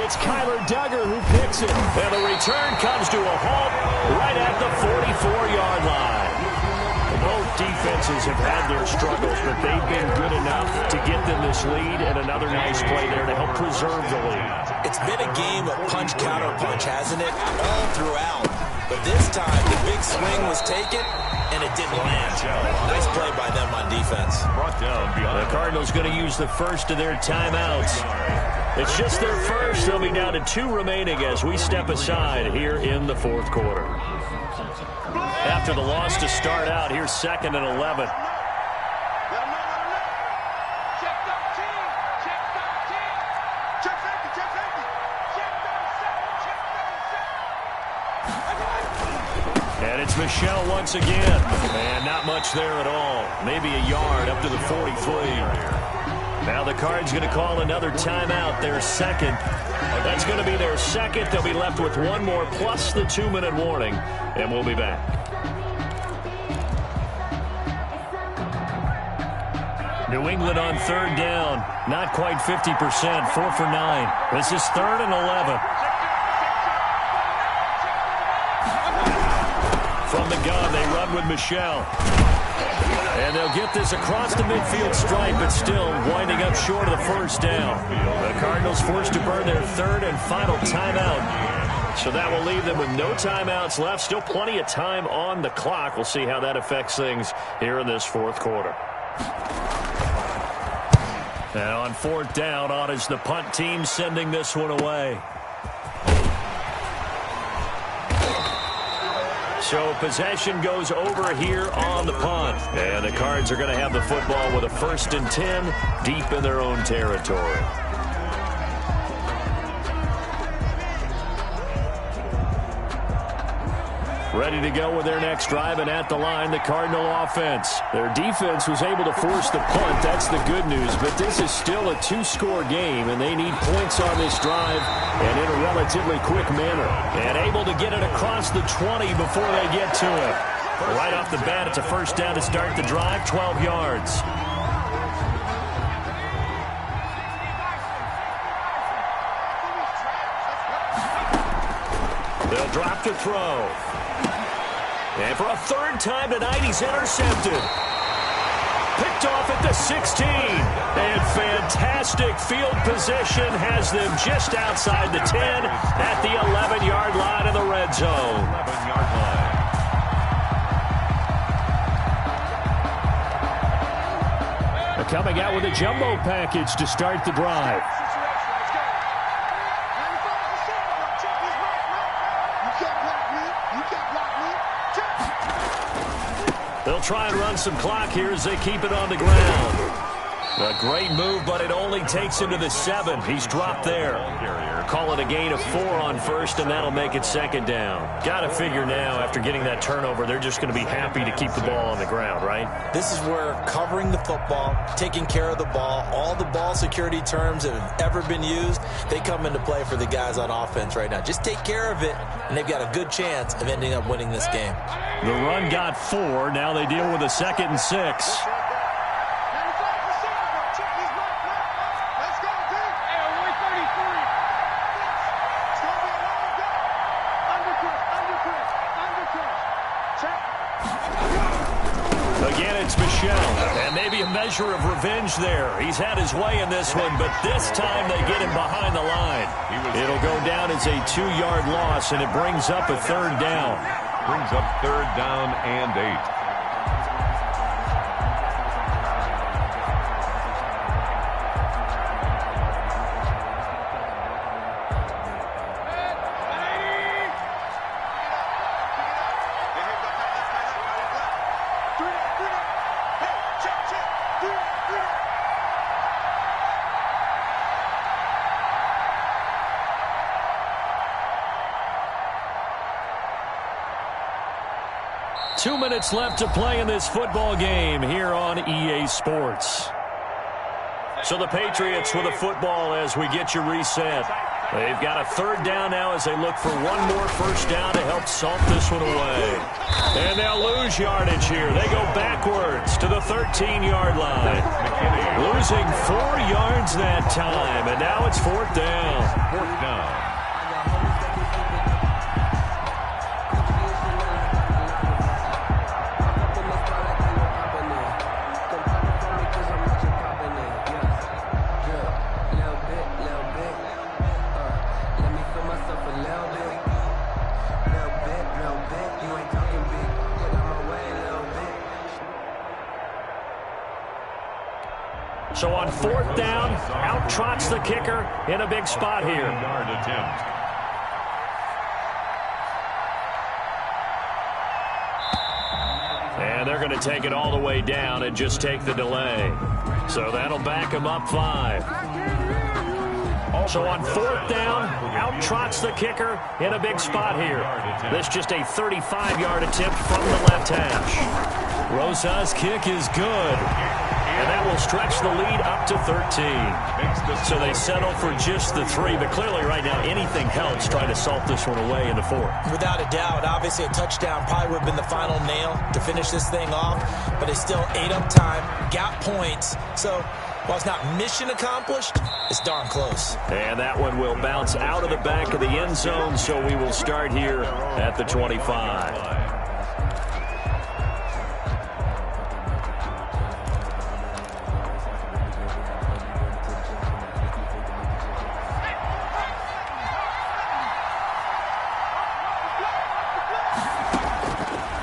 It's Kyler Duggar who picks it. And the return comes to a halt right at the 44-yard line. Both defenses have had their struggles, but they've been good enough to get them this lead, and another nice play there to help preserve the lead. It's been a game of punch-counter-punch, hasn't it? All throughout. But this time, the big swing was taken, and it didn't land. Nice play by them on defense. Brought down beyond. The Cardinals going to use the first of their timeouts. It's just their first. They'll be down to 2 remaining as we step aside here in the 4th quarter. After the loss to start out, here's 2nd and 11. And it's Michel once again. And not much there at all. Maybe a yard up to the 43. Now the Cards going to call another timeout, their second. That's going to be their second. They'll be left with 1 more plus the 2-minute warning. And we'll be back. New England on 3rd down. Not quite 50%. 4 for 9. This is 3rd and 11. From the gun, they run with Michel. And they'll get this across the midfield stripe, but still winding up short of the first down. The Cardinals forced to burn their 3rd and final timeout. So that will leave them with no timeouts left. Still plenty of time on the clock. We'll see how that affects things here in this 4th quarter. And on 4th down, on is the punt team sending this one away. So possession goes over here on the punt. And the Cards are going to have the football with a 1st and 10 deep in their own territory. Ready to go with their next drive, and at the line, the Cardinal offense. Their defense was able to force the punt. That's the good news, but this is still a 2-score game, and they need points on this drive and in a relatively quick manner. And able to get it across the 20 before they get to it. Right off the bat, it's a 1st down to start the drive, 12 yards. They'll drop to throw. And for a 3rd time tonight, he's intercepted. Picked off at the 16. And fantastic field position has them just outside the 10 at the 11-yard jumbo package to start the drive. They'll try and run some clock here as they keep it on the ground. A great move, but it only takes him to the 7. He's dropped there. Call it a gain of 4 on first, and that'll make it second down. Got to figure now, after getting that turnover, they're just going to be happy to keep the ball on the ground, right? This is where covering the football, taking care of the ball, all the ball security terms that have ever been used, they come into play for the guys on offense right now. Just take care of it, and they've got a good chance of ending up winning this game. The run got 4. Now they deal with a 2nd and 6. And maybe a measure of revenge there. He's had his way in this one, but this time they get him behind the line. It'll go down as a 2-yard loss, and it brings up a 3rd down. Brings up 3rd down and 8. Two minutes left to play in this football game here on EA Sports. So the Patriots with a football as we get you reset. They've got a 3rd down now as they look for one more first down to help salt this one away. And they'll lose yardage here. They go backwards to the 13-yard line. Losing 4 yards that time, and now it's 4th down. 4th down. So on 4th down, out trots the kicker in a big spot here. Yard attempt. And they're going to take it all the way down and just take the delay. So that'll back them up 5. So on 4th down, out trots the kicker in a big spot here. This just a 35-yard attempt from the left hash. Rosa's kick is good. And that will stretch the lead up to 13. So they settle for just the 3. But clearly right now anything helps trying to salt this one away in the 4th. Without a doubt. Obviously a touchdown probably would have been the final nail to finish this thing off. But they still ate up time, got points. So while it's not mission accomplished, it's darn close. And that one will bounce out of the back of the end zone. So we will start here at the 25.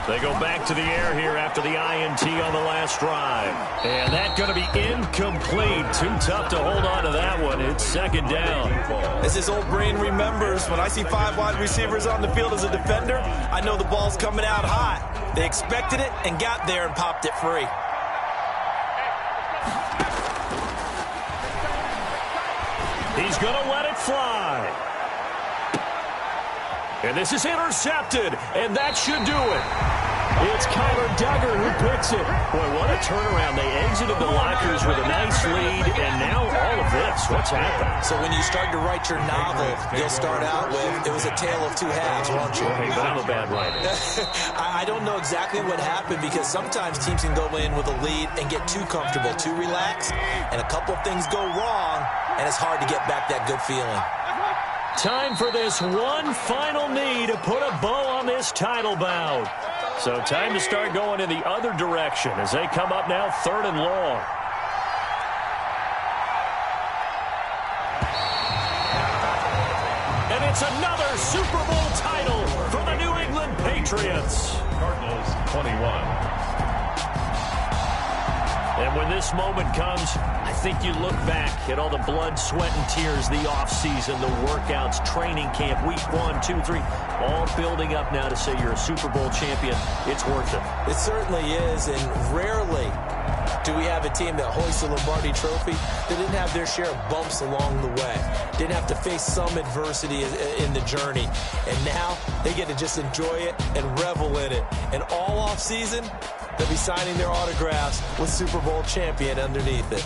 They go back to the air here after the INT on the last drive. And that's going to be incomplete. Too tough to hold on to that one. It's 2nd down. As his old brain remembers, when I see 5 wide receivers on the field as a defender, I know the ball's coming out hot. They expected it and got there and popped it free. He's going to let it fly. And this is intercepted, and that should do it. It's Kyler Duggar who picks it. Boy, what a turnaround. They exited the lockers with a nice lead, and now all of this. What's happened? So when you start to write your novel, you'll start out with, it was a tale of 2 halves, won't you? Okay, but I'm a bad writer. I don't know exactly what happened because sometimes teams can go in with a lead and get too comfortable, too relaxed, and a couple of things go wrong, and it's hard to get back that good feeling. Time for this one final knee to put a bow on this title bout. So time to start going in the other direction as they come up now 3rd and long. And it's another Super Bowl title for the New England Patriots. Cardinals 21. And when this moment comes, I think you look back at all the blood, sweat, and tears, the offseason, the workouts, training camp, week 1, 2, 3, all building up now to say you're a Super Bowl champion. It's worth it. It certainly is, and rarely do we have a team that hoists the Lombardi Trophy that didn't have their share of bumps along the way, didn't have to face some adversity in the journey, and now they get to just enjoy it and revel in it. And all offseason, they'll be signing their autographs with Super Bowl champion underneath it.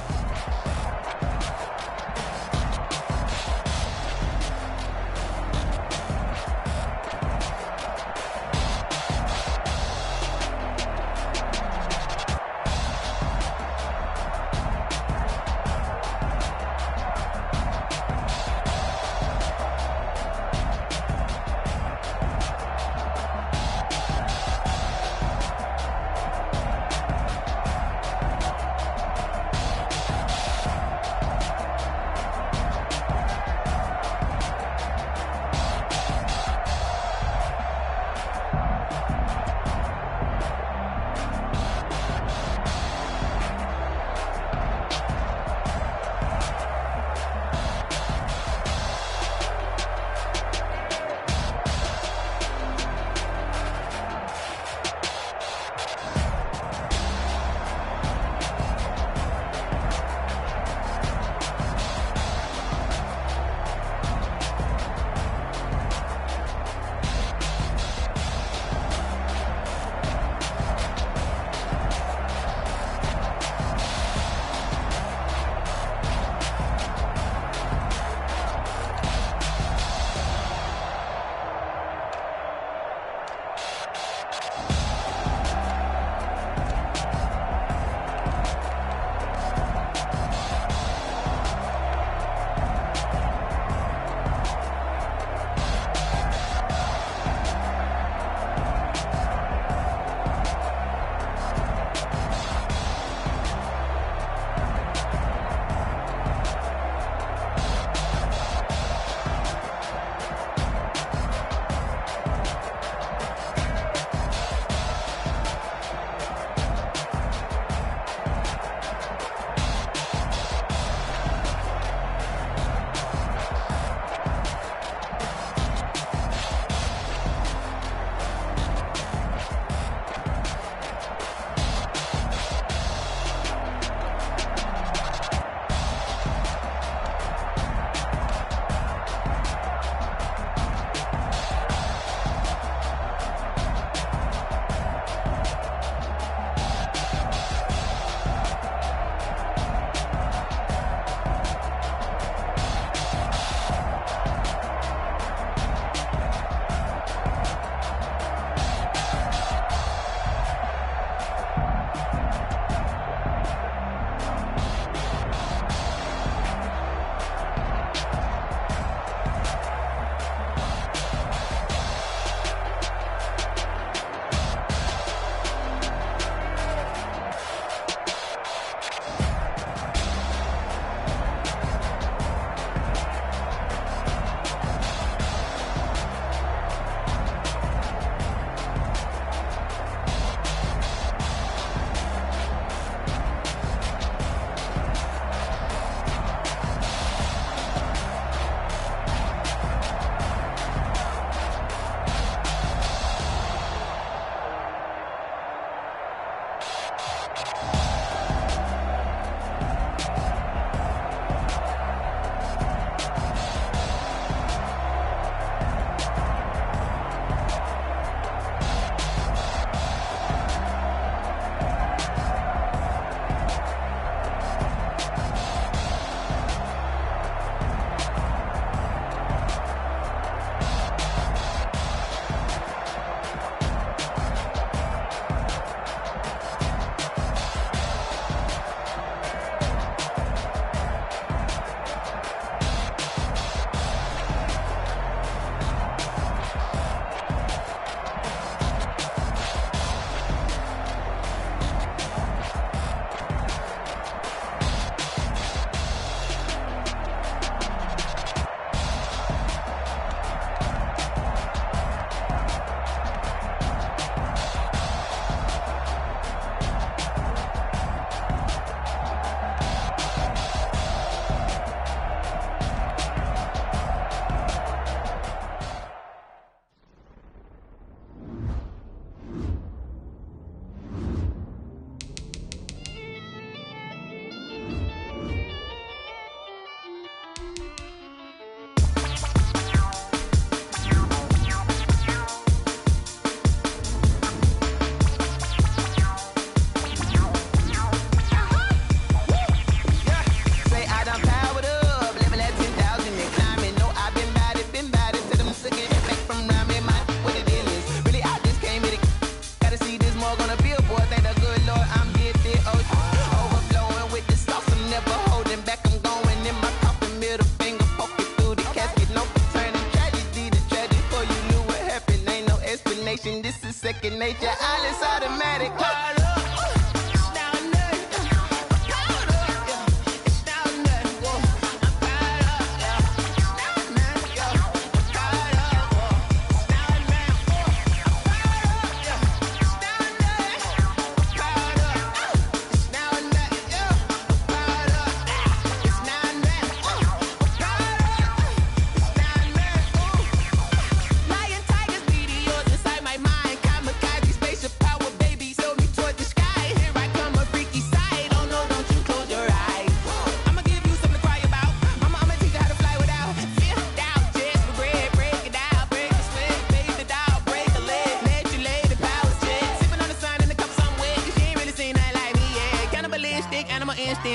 motivation. This is second nature. All is automatic. Call up.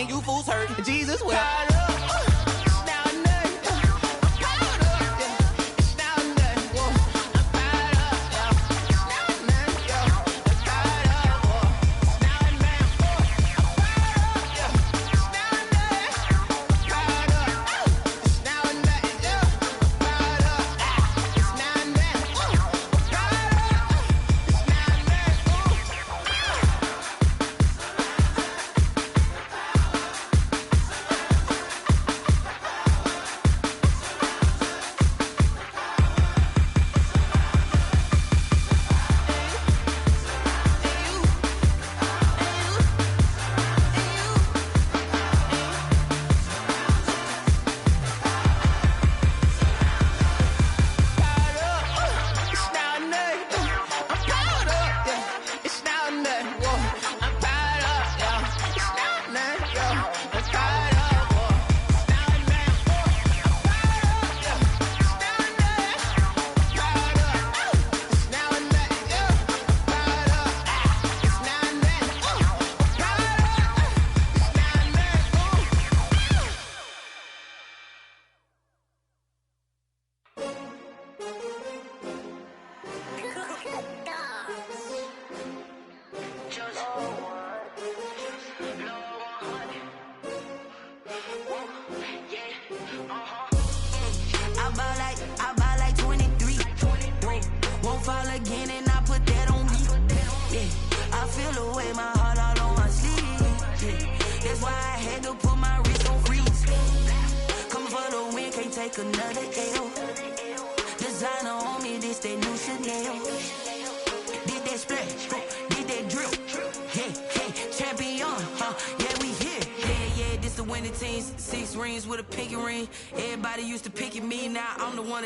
You fools hurt. Jesus will.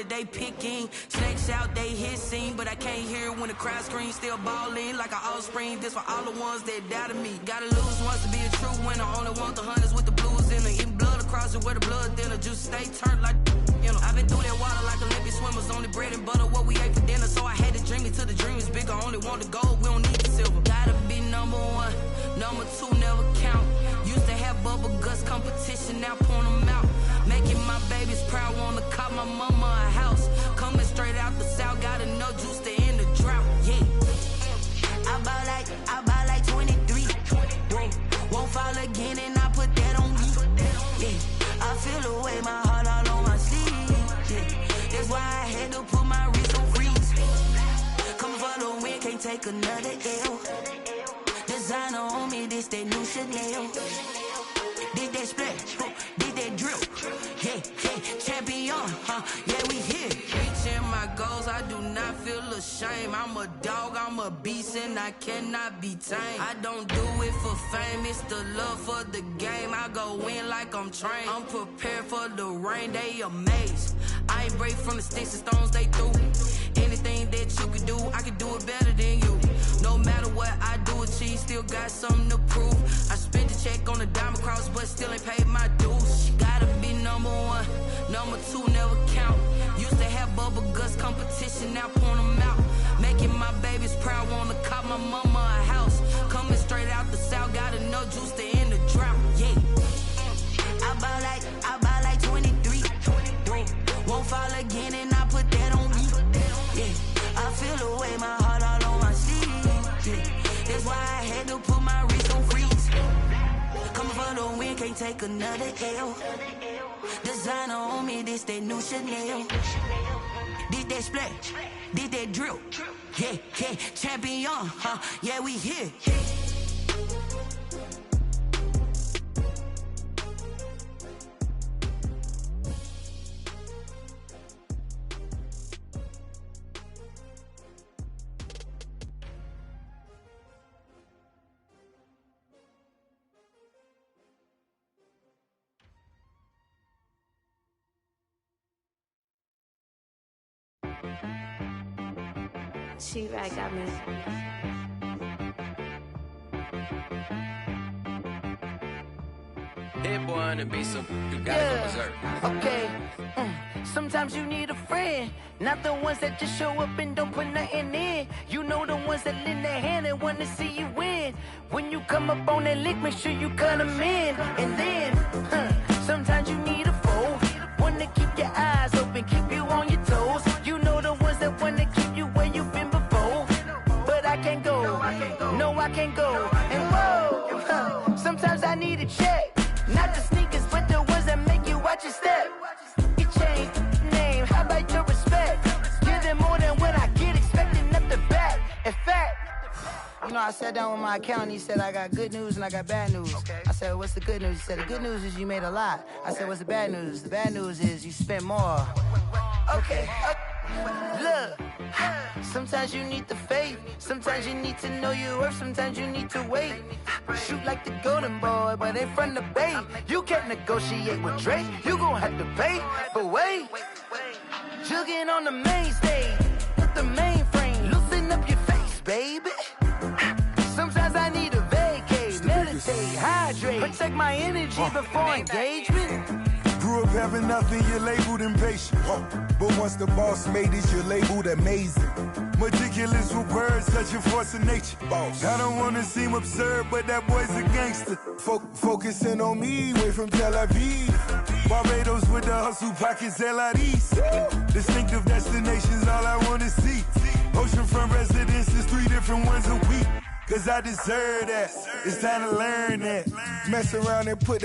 They picking snakes out, they hit scene, but I can't hear when the crowd screams. Still balling like an offspring. This for all the ones that doubted me. Gotta lose once to be a true winner. Only want the hunters with the blues in it. Eating blood across it where the blood thinner. Just stay turned like you know. I've been through that water like Olympic swimmers. Only bread and butter what we ate for dinner. So I had to dream it till the dream is bigger. Only want the gold, we don't need the silver. Gotta be number one, number two never count. Used to have bubble guts competition, now point them out. Making my babies proud, wanna cop my mama a house. Coming straight out the south, got enough juice to end the drought, yeah. I buy like 23. Whoa, won't fall again and I put that on me. Yeah, I feel the way, my heart all on my sleeve. Yeah, that's why I had to put my wrist on freeze. Coming for the win, can't take another L. Designer on me, this that new Chanel. Did that splash, did that drip. Yeah, champion, yeah, we here. Reaching my goals, I do not feel ashamed. I'm a dog, I'm a beast, and I cannot be tamed. I don't do it for fame, it's the love for the game. I go in like I'm trained. I'm prepared for the rain, they amazed. I ain't break from the sticks and stones they threw. Anything that you can do, I can do it better than you. No matter what I do, achieve, still got something to prove. I spent the check on the diamond cross, but still ain't paid my dues. Gotta be number one, number two never count. Used to have bubble guts competition, now point them out. Making my babies proud, wanna cop my mama a house. Coming straight out the south, got enough juice to end the drought, yeah. I buy like 23. Won't fall again and I put that on me. Yeah, I feel the way, my heart all on my sleeve. Yeah, that's why I had to put my wrist on freeze. Coming for the win, can't take another L. Designer on me, this that new Chanel. did that splash, did that drill. Yeah, yeah, champion, huh? Yeah, we here. She-Rag got me. Hit boy on the beat, so you gotta go berserk. Okay. Sometimes you need a friend, not the ones that just show up and don't put nothing in. You know the ones that lend their hand and want to see you win. When you come up on that lick, make sure you cut them in. And then, sometimes you need a foe, one to keep your eyes open, keep you on your toes. You know the ones that want to keep you where you've been before. But I can't go, no I can't go. And whoa, sometimes I need a check. Not the sneakers, but the ones that make you watch your step. You change name, how about your respect? Give them more than what I get, expecting up the back. In fact, you know, I sat down with my accountant, he said I got good news and I got bad news. I said, what's the good news? He said, the good news is you made a lot. I said, what's the bad news? The bad news is you spent more. Okay, look, sometimes you need the faith, sometimes you need to know your worth, sometimes you need to wait. Shoot like the golden boy, but ain't from the bay. You can't negotiate with Drake, you gon' have to pay. But wait, jugging on the main stage, with the mainframe, loosen up your face, baby. Sometimes I need a vacate, meditate, hydrate, protect my energy before engagement. Grew up having nothing, you're labeled impatient. But once the boss made it, you're labeled amazing. Meticulous with words, such a force of nature. I don't wanna seem absurd, but that boy's a gangster. Focusing on me, way from Tel Aviv. Barbados with the hustle pockets, LIDs. Distinctive destinations, all I wanna see. Oceanfront residences, 3 different ones a week. Cause I deserve that, it's time to learn that. Mess around and put that